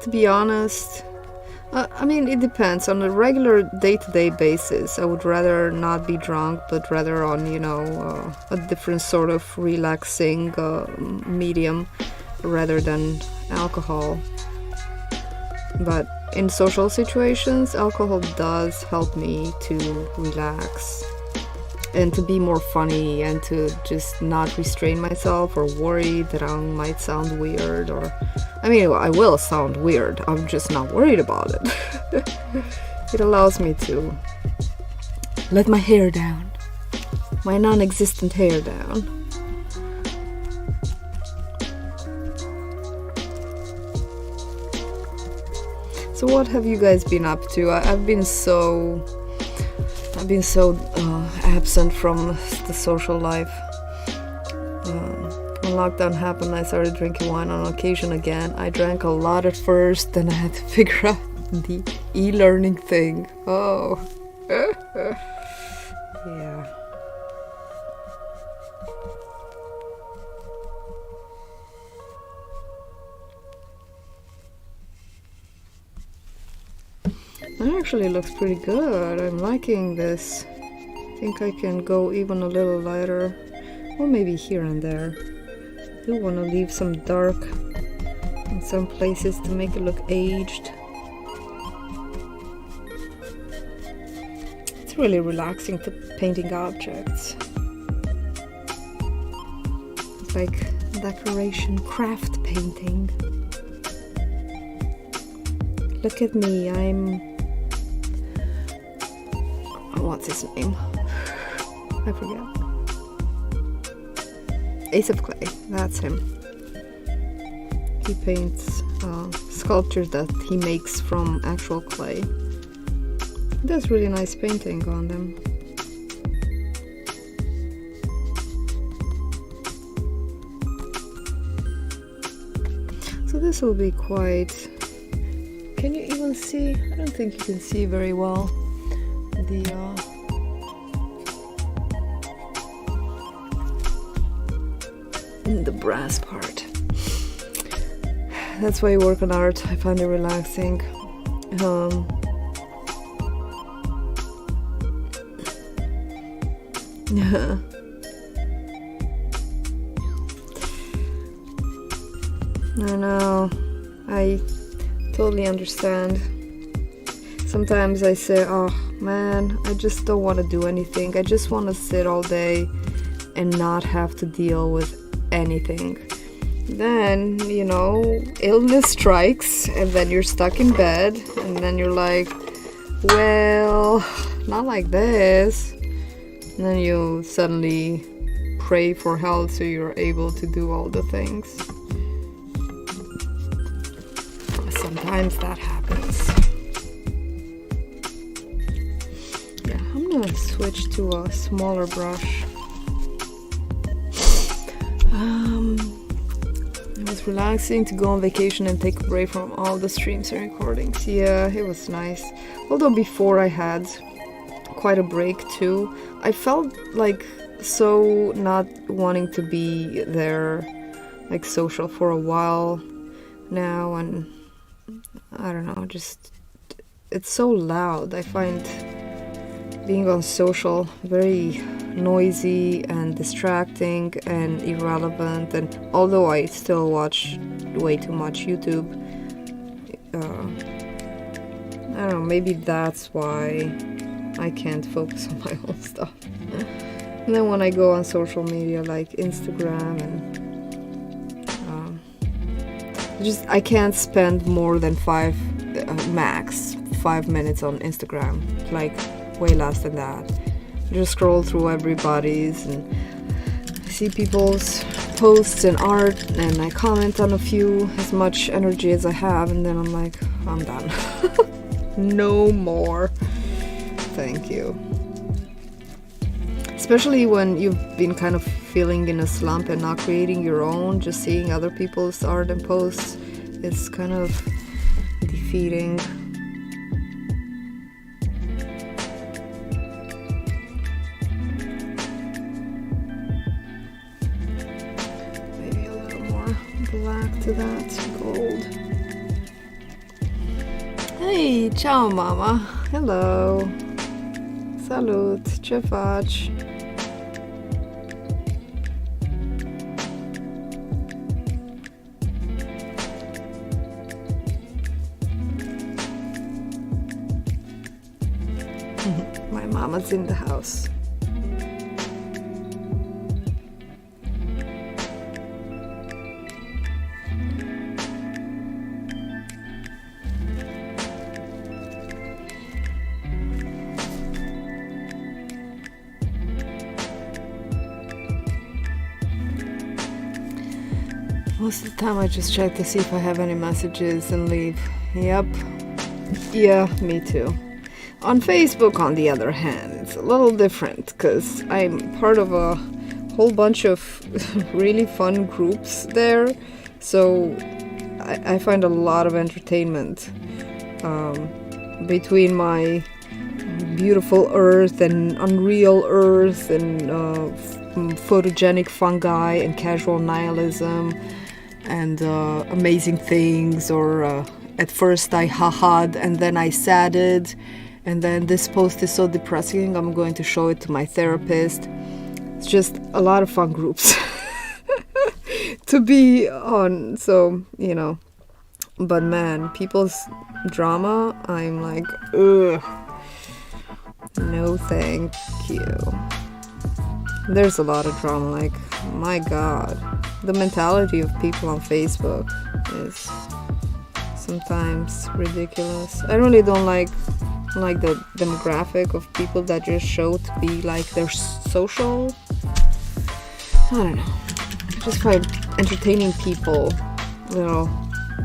To be honest, I mean, it depends. On a regular day-to-day basis, I would rather not be drunk, but rather on, you know, a different sort of relaxing medium rather than alcohol. But in social situations, alcohol does help me to relax and to be more funny and to just not restrain myself or worry that I might sound weird, or I mean, I will sound weird, I'm just not worried about it. It allows me to let my hair down, my non-existent hair down. So what have you guys been up to? I've been so absent from the social life. When lockdown happened, I started drinking wine on occasion again. I drank a lot at first, then I had to figure out the e-learning thing. Oh. Yeah. That actually looks pretty good. I'm liking this. I think I can go even a little lighter, or maybe here and there. I do want to leave some dark in some places to make it look aged. It's really relaxing to painting objects. It's like decoration, craft painting. Look at me, I'm... what's his name? I forget. Ace of Clay, that's him. He paints sculptures that he makes from actual clay. He does really nice painting on them. So this will be quite... Can you even see? I don't think you can see very well the brass part. That's why I work on art. I find it relaxing. Yeah. I know. I totally understand. Sometimes I say, oh man, I just don't want to do anything. I just want to sit all day and not have to deal with anything. Then, you know, illness strikes and then you're stuck in bed and then you're like, well, not like this. And then you suddenly pray for health so you're able to do all the things. Sometimes that happens. Yeah, I'm gonna switch to a smaller brush. It was relaxing to go on vacation and take a break from all the streams and recordings. Yeah, it was nice. Although before I had quite a break too. I felt like so not wanting to be there, like social for a while now, and I don't know, just it's so loud. I find being on social very noisy and distracting and irrelevant, and although I still watch way too much YouTube, I don't know, maybe that's why I can't focus on my own stuff. And then when I go on social media like Instagram and I can't spend more than max 5 minutes on Instagram, like way less than that. Just scroll through everybody's and see people's posts and art, and I comment on a few, as much energy as I have, and then I'm like, I'm done. No more. Thank you. Especially when you've been kind of feeling in a slump and not creating your own, just seeing other people's art and posts, it's kind of feeding. Maybe a little more black to that gold. Hey, ciao mama. Hello. Salut, ce faci? My mama's in the house. Most of the time I just check to see if I have any messages and leave. Yep. Yeah, me too. On Facebook, on the other hand, it's a little different because I'm part of a whole bunch of really fun groups there. So I find a lot of entertainment between my beautiful earth and unreal earth and photogenic fungi and casual nihilism and amazing things, or at first I ha-ha'd and then I sadded, and then this post is so depressing I'm going to show it to my therapist. It's just a lot of fun groups to be on, so you know. But man, people's drama, I'm like, ugh, no thank you. There's a lot of drama, like, my god, the mentality of people on Facebook is sometimes ridiculous. I really don't like the demographic of people that just show to be like they're social. I don't know. I just find entertaining people a little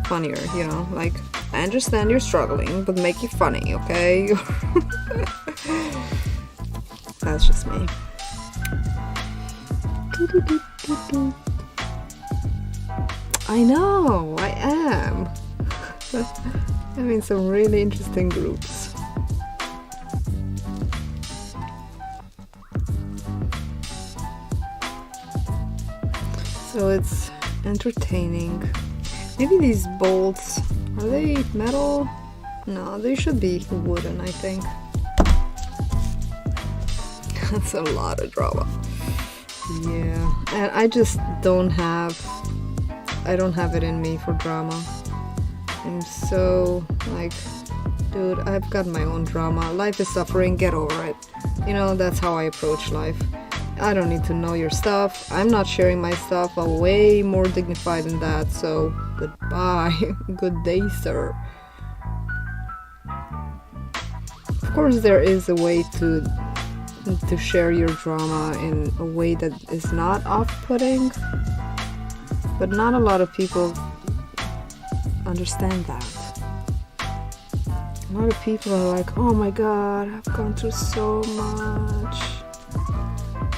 funnier, you know, like, I understand you're struggling, but make it funny, okay? That's just me. I know, I am. I'm in some really interesting groups. So it's entertaining. Maybe these bolts, are they metal? No, they should be wooden, I think. That's a lot of drama. Yeah, and I just don't have it in me for drama. I'm so like, dude, I've got my own drama. Life is suffering, get over it. You know, that's how I approach life. I don't need to know your stuff. I'm not sharing my stuff. I'm way more dignified than that, so goodbye. Good day, sir. Of course, there is a way to share your drama in a way that is not off-putting, but not a lot of people understand that. A lot of people are like, oh my god, I've gone through so much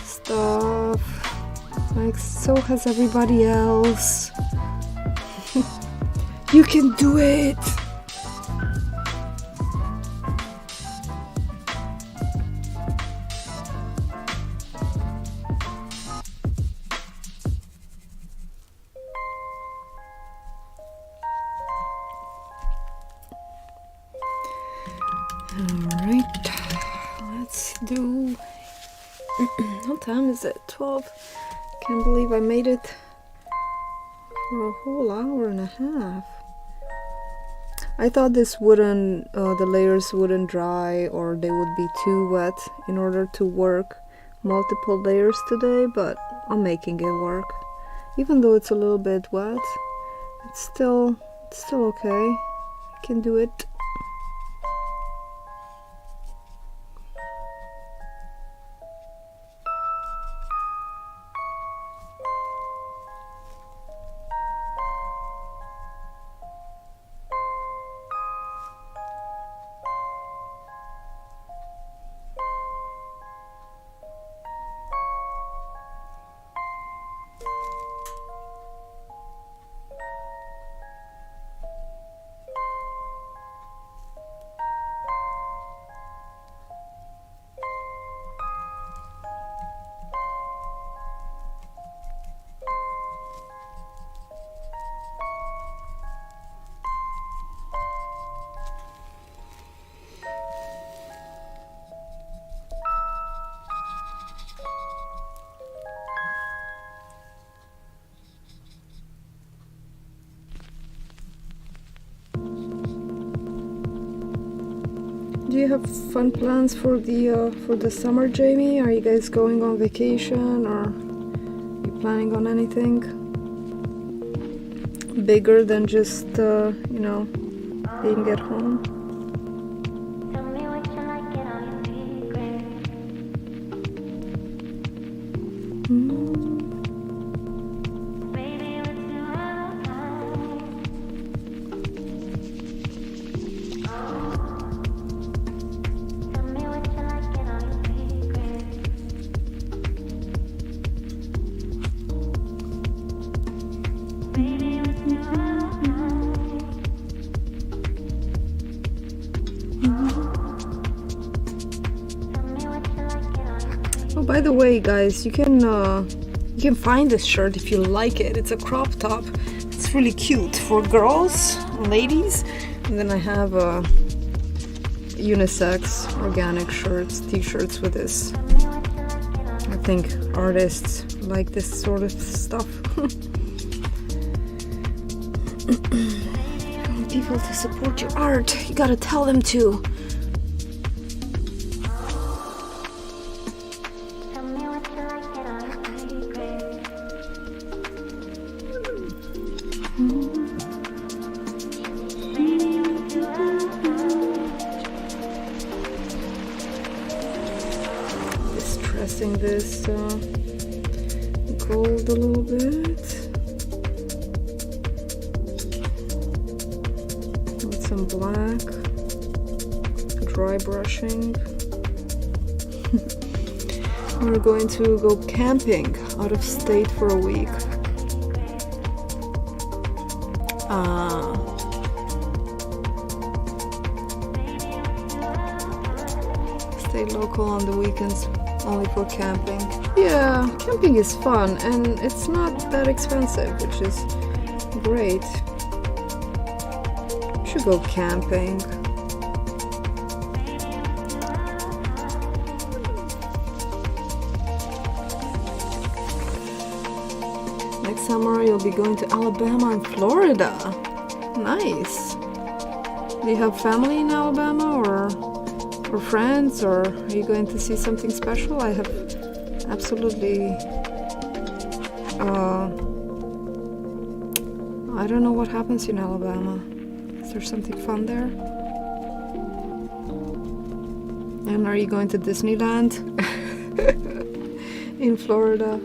stuff, like, so has everybody else. You can do it. Alright, let's do... What time is it? 12? Can't believe I made it for a whole hour and a half. I thought this wouldn't, the layers wouldn't dry, or they would be too wet in order to work multiple layers today, but I'm making it work. Even though it's a little bit wet, it's still okay. I can do it. you have fun plans for the summer, Jamie? Are you guys going on vacation, or are you planning on anything bigger than just you know, being at home? Oh, by the way, guys, you can find this shirt if you like it. It's a crop top. It's really cute for girls, ladies. And then I have unisex organic shirts, t-shirts with this. I think artists like this sort of stuff. I want people to support your art. You gotta tell them to. Distressing this gold a little bit with some black, dry brushing. We're going to go camping out of state for a week. Stay local on the weekends, only for camping. Yeah, camping is fun and it's not that expensive, which is great. We should go camping. Next summer you'll be going to Alabama and Florida. Nice. Do you have family in Alabama or friends, or are you going to see something special? I have absolutely I don't know what happens in Alabama. Is there something fun there? And are you going to Disneyland in Florida?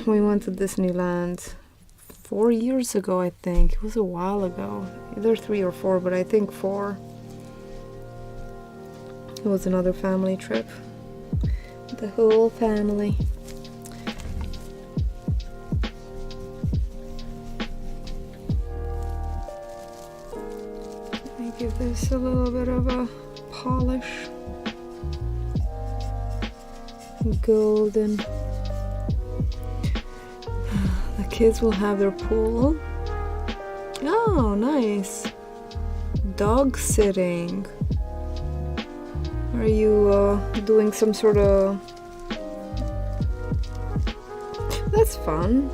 We went to Disneyland 4 years ago, I think. It was a while ago, either 3 or 4, but I think 4. It was another family trip. The whole family. Let me give this a little bit of a polish. Golden. The kids will have their pool. Oh, nice. Dog sitting. Are you doing some sort of... That's fun.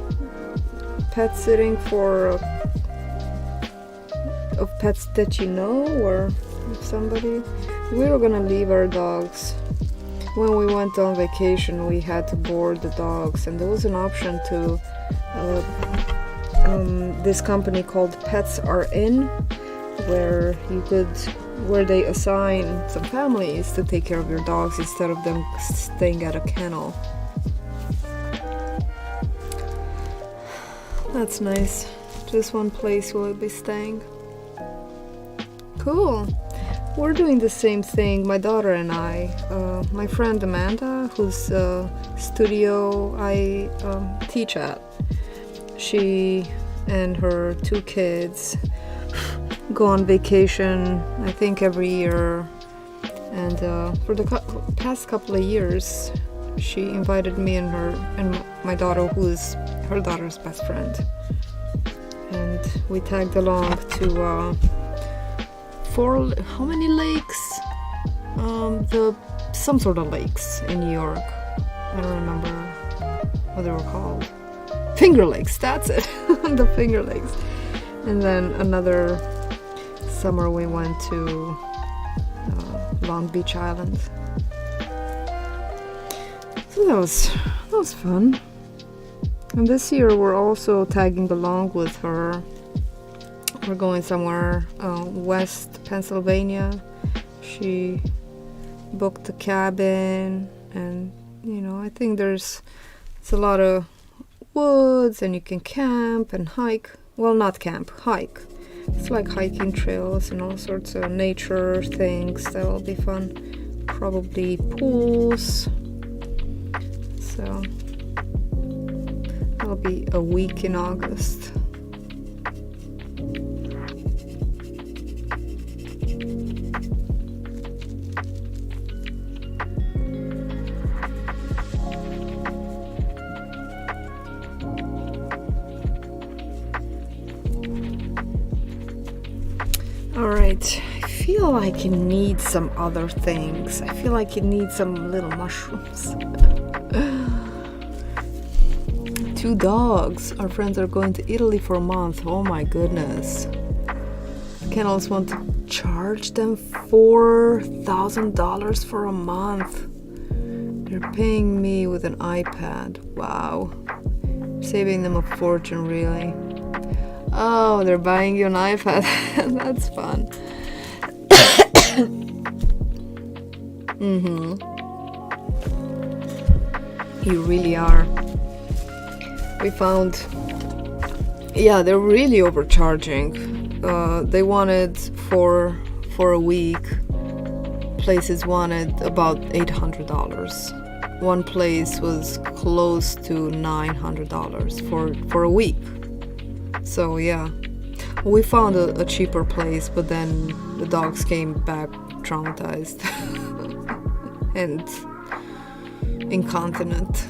Pet sitting for of pets that you know, or if somebody... We were gonna leave our dogs. When we went on vacation, we had to board the dogs, and there was an option to this company called Pets Are In, where they assign some families to take care of your dogs instead of them staying at a kennel. That's nice. Just one place will be staying. Cool. We're doing the same thing, my daughter and I. My friend Amanda, whose studio I teach at, she and her 2 kids go on vacation, I think every year, and for the past couple of years she invited me and my daughter, who is her daughter's best friend, and we tagged along to 4, how many lakes? Some sort of lakes in New York. I don't remember what they were called. Finger Lakes, that's it. The Finger Lakes. And then another summer we went to Long Beach Island. So that was fun. And this year we're also tagging along with her. We're going somewhere west Pennsylvania. She booked a cabin, and you know, I think it's a lot of woods, and you can camp and hike. Well, not camp, hike. It's like hiking trails and all sorts of nature things. That will be fun. Probably pools. So that'll be a week in August. Alright, I feel like you need some other things. I feel like you need some little mushrooms. 2 dogs. Our friends are going to Italy for a month. Oh my goodness. Ken also want to charge them $4,000 for a month. They're paying me with an iPad. Wow. Saving them a fortune, really. Oh, they're buying you an iPad. That's fun. You really are. We found, yeah, they're really overcharging. They wanted for a week. Places wanted about $800. One place was close to $900 for a week. So yeah, we found a cheaper place, but then the dogs came back traumatized and incontinent.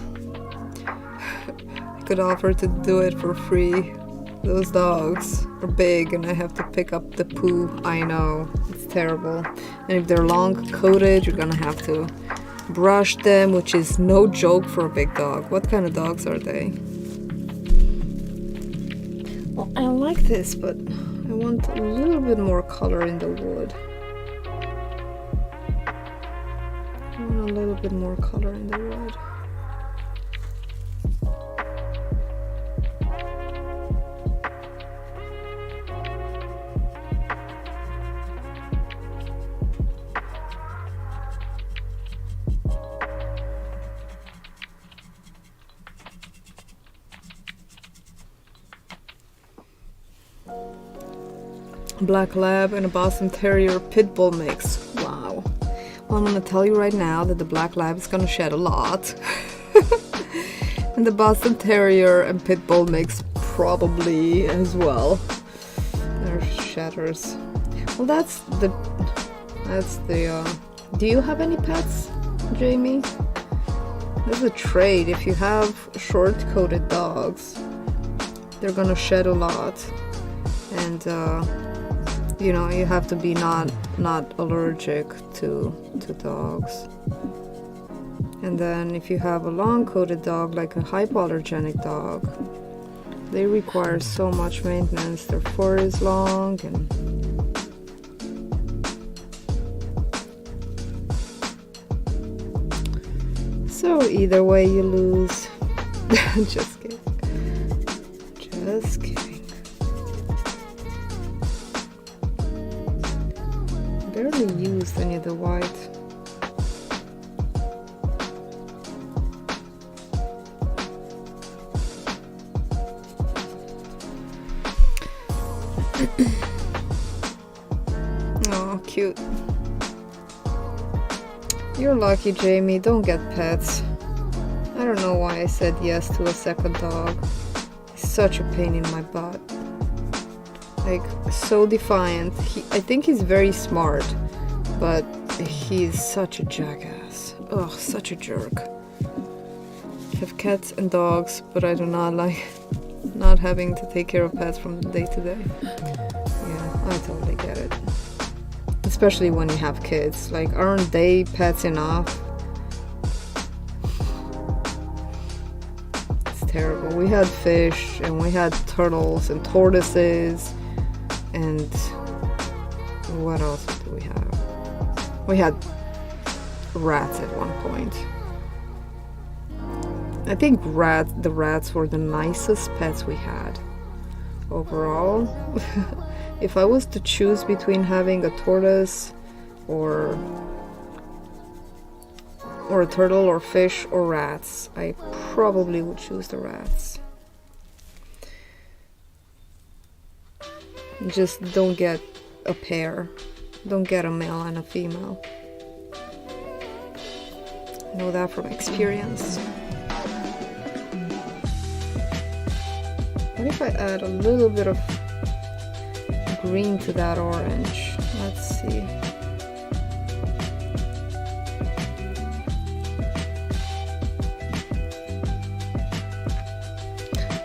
I could offer to do it for free. Those dogs are big and I have to pick up the poo. I know, it's terrible. And if they're long coated, you're gonna have to brush them, which is no joke for a big dog. What kind of dogs are they? Well, I like this, but I want a little bit more color in the wood. I want a little bit more color in the wood. Black Lab and a Boston Terrier Pit Bull mix. Wow. Well, I'm gonna tell you right now that the Black Lab is gonna shed a lot. And the Boston Terrier and Pit Bull mix probably as well. They're shatters. Well, that's the do you have any pets, Jamie? There's a trade. If you have short-coated dogs, they're gonna shed a lot. And you know, you have to be not allergic to dogs. And then if you have a long-coated dog, like a hypoallergenic dog, they require so much maintenance. Their fur is long and so either way you lose. Just kidding. Just kidding. Barely used any of the white. Oh, cute. You're lucky, Jamie. Don't get pets. I don't know why I said yes to a second dog. He's such a pain in my butt. Like, so defiant. I think he's very smart, but he's such a jackass. Ugh, such a jerk. I have cats and dogs, but I do not like not having to take care of pets from day to day. Yeah, I totally get it. Especially when you have kids. Like, aren't they pets enough? It's terrible. We had fish, and we had turtles and tortoises, and What else do we have? We had rats at one point. I think the rats were the nicest pets we had overall. If I was to choose between having a tortoise or a turtle or fish or rats, I probably would choose the rats. Just don't get a pair. Don't get a male and a female. I know that from experience. What if I add a little bit of green to that orange? Let's see.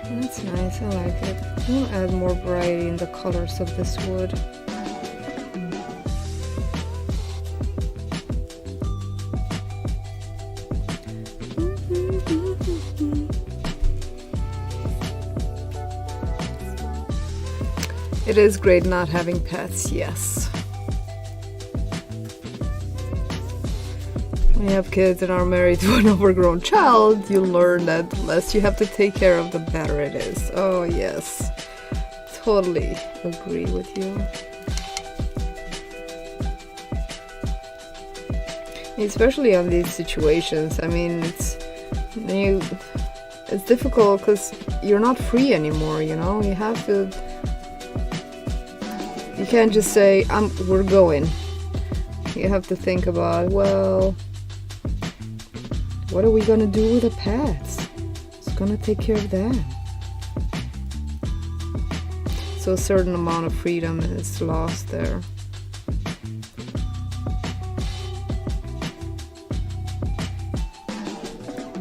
That's nice, I like it. I want to add more variety in the colors of this wood. It is great not having pets, yes. When you have kids and are married to an overgrown child, you learn that the less you have to take care of, the better it is. Oh yes, totally agree with you. Especially on these situations, I mean, it's difficult because you're not free anymore, you know? You have to... You can't just say, we're going. You have to think about, well, what are we gonna do with the pets? Who's gonna take care of them? So a certain amount of freedom is lost there.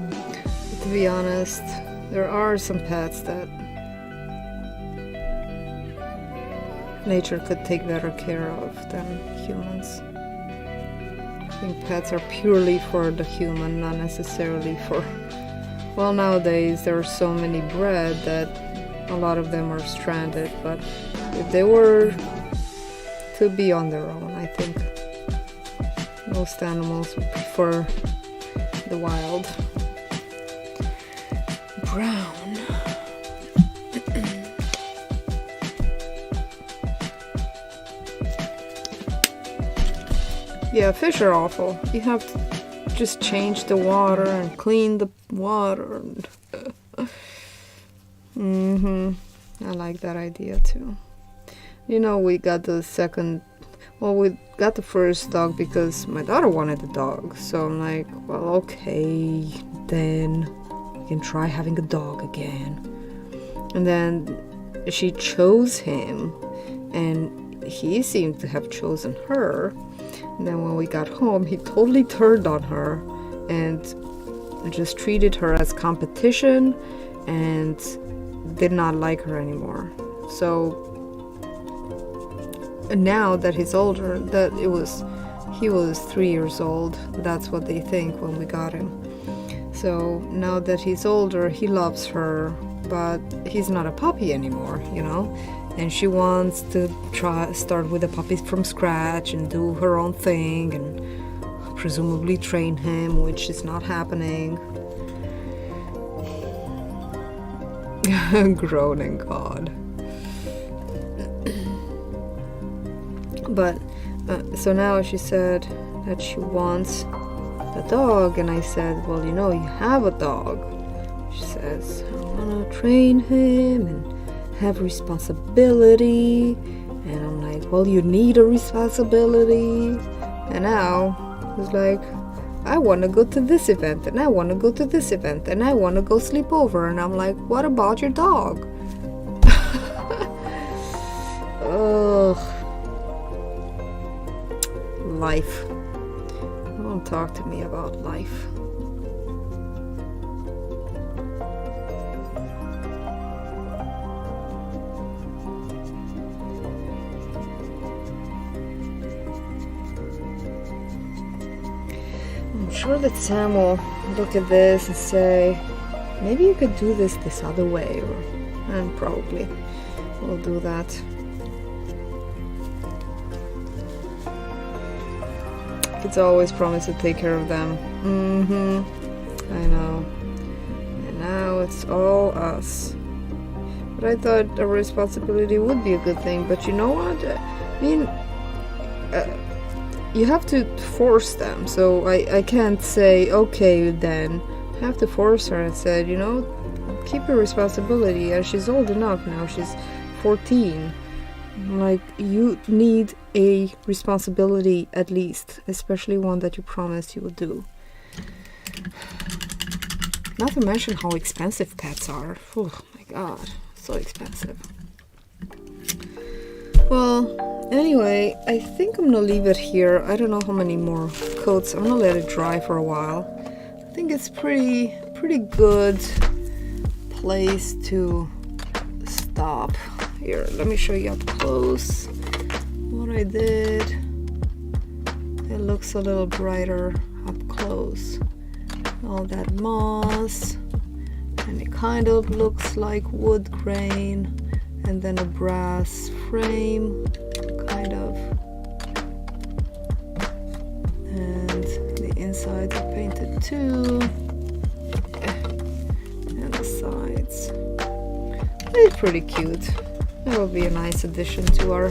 But to be honest, there are some pets that nature could take better care of than humans. I think pets are purely for the human, not necessarily for... Well, nowadays there are so many bred that a lot of them are stranded, but if they were to be on their own, I think most animals would prefer the wild. Brown. Yeah, fish are awful. You have to just change the water and clean the water. I like that idea too. You know, we got the first dog because my daughter wanted a dog. So I'm like, well, okay, then we can try having a dog again. And then she chose him, and he seemed to have chosen her. And then when we got home, he totally turned on her and just treated her as competition and did not like her anymore. So now that he's older, he was 3 years old. That's what they think when we got him. So now that he's older, he loves her, but he's not a puppy anymore, you know? And she wants to start with the puppies from scratch and do her own thing and presumably train him, which is not happening. Groaning God. But so now she said that she wants a dog, and I said, well, you know, you have a dog. She says, I want to train him and have responsibility. And I'm like, well, you need a responsibility. And now it's like, I want to go to this event, and I want to go to this event, and I want to go sleep over. And I'm like, what about your dog? Ugh. Life. Don't talk to me about life. I'm sure that Sam will look at this and say, maybe you could do this other way, and probably we'll do that. Kids always promise to take care of them. I know. And now it's all us. But I thought a responsibility would be a good thing. But you know what? I mean, you have to force them. So I can't say, okay, then. I have to force her and said, you know, keep your responsibility. And she's old enough now. She's 14. Like, you need a responsibility at least, especially one that you promised you would do. Not to mention how expensive pets are. Oh my god, so expensive. Well, anyway, I think I'm gonna leave it here. I don't know how many more coats. I'm gonna let it dry for a while. I think it's pretty good place to stop. Here, let me show you up close what I did. It looks a little brighter up close. All that moss, and it kind of looks like wood grain, and then a brass frame, kind of. And the insides are painted too, and the sides. It's pretty cute. It will be a nice addition to our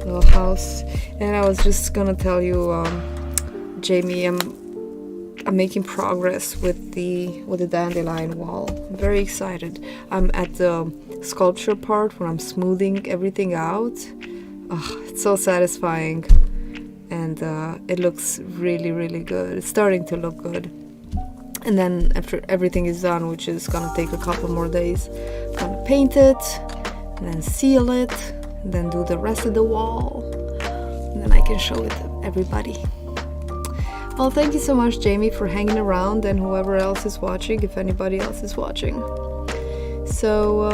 little house. And I was just gonna tell you, Jamie, I'm making progress with the dandelion wall. I'm very excited. I'm at the sculpture part where I'm smoothing everything out. Oh, it's so satisfying, and it looks really good. It's starting to look good. And then after everything is done, which is gonna take a couple more days, I'm gonna paint it, and then seal it, and then do the rest of the wall, and then I can show it to everybody. Well, thank you so much, Jamie, for hanging around, and whoever else is watching, if anybody else is watching. So,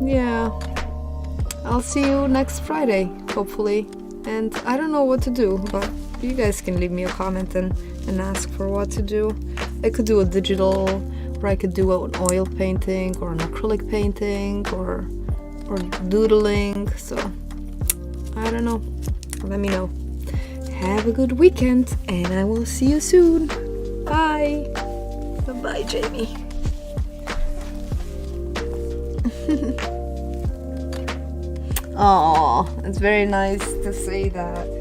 yeah, I'll see you next Friday, hopefully. And I don't know what to do, but you guys can leave me a comment and ask for what to do. I could do a digital, or I could do an oil painting, or an acrylic painting, or doodling. So, I don't know. Let me know. Have a good weekend, and I will see you soon. Bye. Bye-bye, Jamie. Oh, it's very nice to say that.